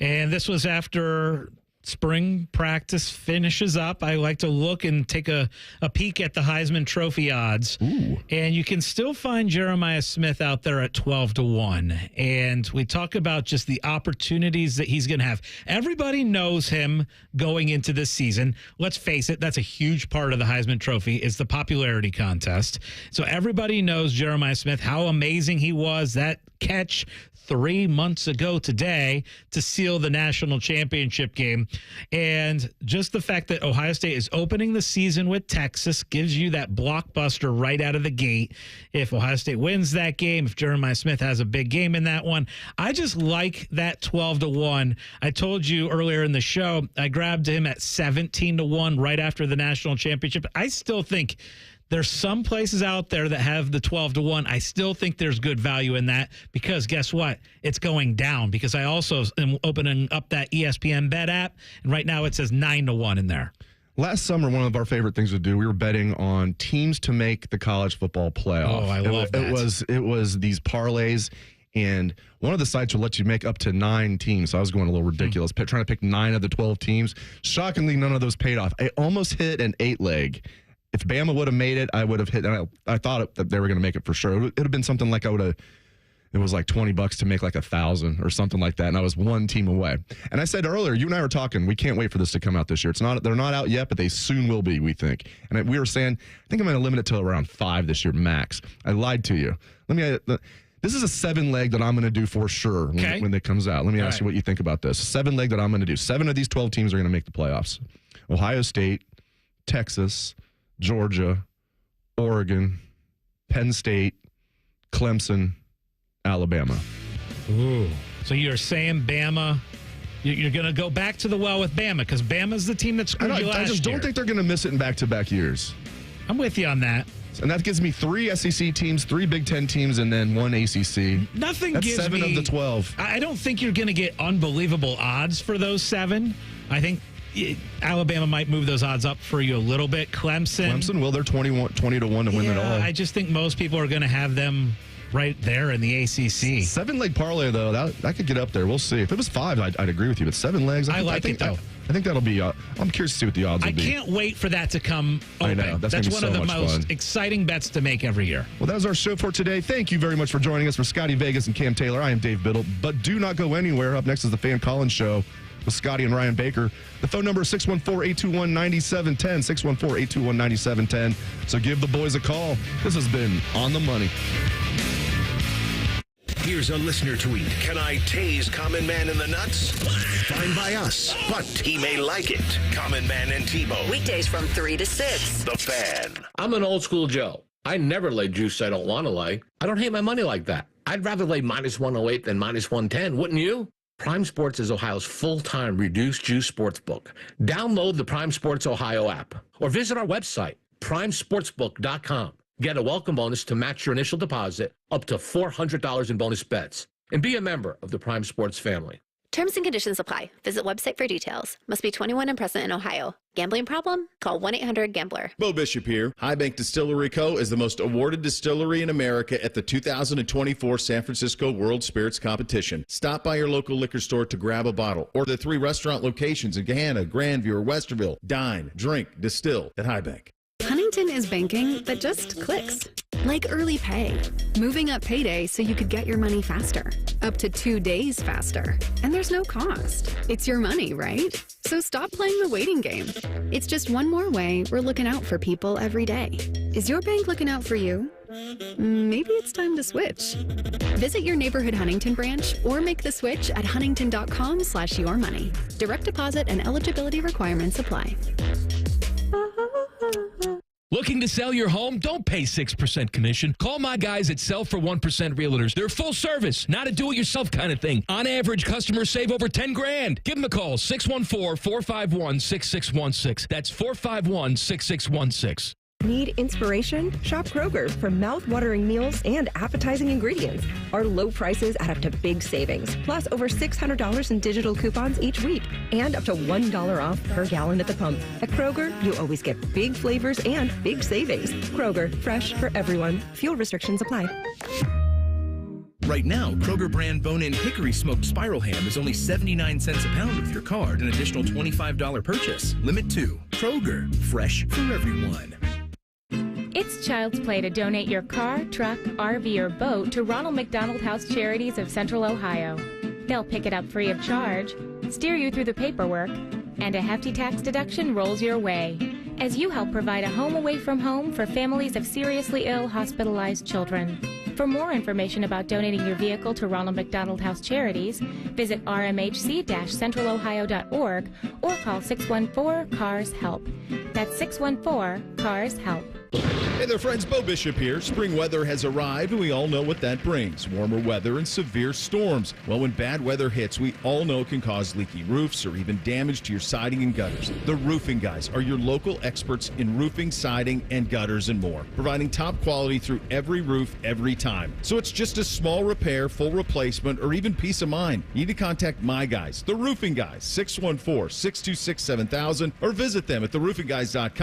And this was after spring practice finishes up. I like to look and take a peek at the Heisman Trophy odds. Ooh. And you can still find Jeremiah Smith out there at 12-1. And we talk about just the opportunities that he's going to have. Everybody knows him going into this season. Let's face it, that's a huge part of the Heisman Trophy is the popularity contest. So everybody knows Jeremiah Smith, how amazing he was. That catch 3 months ago today to seal the national championship game. And just the fact that Ohio State is opening the season with Texas gives you that blockbuster right out of the gate. If Ohio State wins that game, if Jeremiah Smith has a big game in that one, I just like that 12-1. I told you earlier in the show, I grabbed him at 17-1 right after the national championship. I still think there's some places out there that have the 12-1. I still think there's good value in that because guess what? It's going down because I also am opening up that ESPN bet app, and right now it says 9-1 in there. Last summer, one of our favorite things to do, we were betting on teams to make the college football playoff. Oh, I love that. It was these parlays, and one of the sites will let you make up to 9 teams. So I was going a little ridiculous, trying to pick 9 of the 12 teams. Shockingly, none of those paid off. I almost hit an 8-leg. If Bama would have made it, I would have hit. I thought that they were going to make it for sure. It would have been something like it was like $20 to make like 1,000 or something like that, and I was one team away. And I said earlier, you and I were talking, we can't wait for this to come out this year. They're not out yet, but they soon will be, we think. And we were saying, I think I'm going to limit it to around 5 this year max. I lied to you. This is a 7-leg that I'm going to do for sure when it comes out. Let me ask you what you think about this. 7-leg that I'm going to do. 7 of these 12 teams are going to make the playoffs. Ohio State, Texas, Georgia, Oregon, Penn State, Clemson, Alabama. Ooh. So you're saying Bama, you're going to go back to the well with Bama because Bama's the team that screwed you last year. I just don't think they're going to miss it in back-to-back years. I'm with you on that. And that gives me 3 SEC teams, 3 Big Ten teams, and then 1 ACC. That's gives 7 of the 12. I don't think you're going to get unbelievable odds for those 7. I think Alabama might move those odds up for you a little bit. Clemson will. They're 20-1 to win it all. I just think most people are going to have them right there in the ACC. 7-leg parlay, though, that could get up there. We'll see. If it was 5, I'd agree with you. But 7 legs, I think though. I think that'll be. I'm curious to see what the odds will be. I can't wait for that to come open. I know. That's one of the most exciting bets to make every year. Well, that was our show for today. Thank you very much for joining us. For Scotty Vegas and Cam Taylor, I am Dave Biddle. But do not go anywhere. Up next is the Fan Collins Show with Scotty and Ryan Baker. The phone number is 614-821-9710, 614-821-9710. So give the boys a call. This has been On the Money. Here's a listener tweet. Can I tase Common Man in the nuts? Fine by us, but he may like it. Common Man and Tebow. Weekdays from 3 to 6. The Fan. I'm an old school Joe. I never lay juice I don't want to lay. I don't hate my money like that. I'd rather lay minus 108 than minus 110, wouldn't you? Prime Sports is Ohio's full-time reduced juice sports book. Download the Prime Sports Ohio app or visit our website, primesportsbook.com. Get a welcome bonus to match your initial deposit up to $400 in bonus bets. And be a member of the Prime Sports family. Terms and conditions apply. Visit website for details. Must be 21 and present in Ohio. Gambling problem? Call 1-800-GAMBLER. Bo Bishop here. High Bank Distillery Co. is the most awarded distillery in America at the 2024 San Francisco World Spirits Competition. Stop by your local liquor store to grab a bottle, or the 3 restaurant locations in Gahanna, Grandview, or Westerville. Dine, drink, distill at High Bank. Huntington is banking that just clicks. Like early pay. Moving up payday so you could get your money faster. Up to 2 days faster. And there's no cost. It's your money, right? So stop playing the waiting game. It's just one more way we're looking out for people every day. Is your bank looking out for you? Maybe it's time to switch. Visit your neighborhood Huntington branch or make the switch at huntington.com/yourmoney. Direct deposit and eligibility requirements apply. Looking to sell your home? Don't pay 6% commission. Call my guys at Sell for 1% Realtors. They're full service, not a do-it-yourself kind of thing. On average, customers save over $10,000. Give them a call, 614-451-6616. That's 451-6616. Need inspiration? Shop Kroger for mouth-watering meals and appetizing ingredients. Our low prices add up to big savings, plus over $600 in digital coupons each week, and up to $1 off per gallon at the pump. At Kroger, you always get big flavors and big savings. Kroger, fresh for everyone. Fuel restrictions apply. Right now, Kroger brand bone-in hickory smoked spiral ham is only 79 cents a pound with your card, an additional $25 purchase. Limit 2. Kroger, fresh for everyone. It's child's play to donate your car, truck, RV, or boat to Ronald McDonald House Charities of Central Ohio. They'll pick it up free of charge, steer you through the paperwork, and a hefty tax deduction rolls your way. as you help provide a home away from home for families of seriously ill hospitalized children. For more information about donating your vehicle to Ronald McDonald House Charities, visit rmhc-centralohio.org or call 614-CARS-HELP. That's 614-CARS-HELP. Hey there, friends. Bo Bishop here. Spring weather has arrived, and we all know what that brings. Warmer weather and severe storms. Well, when bad weather hits, we all know it can cause leaky roofs or even damage to your siding and gutters. The Roofing Guys are your local experts in roofing, siding, and gutters and more, providing top quality through every roof, every time. So it's just a small repair, full replacement, or even peace of mind. You need to contact my guys, the Roofing Guys, 614-626-7000, or visit them at theroofingguys.com.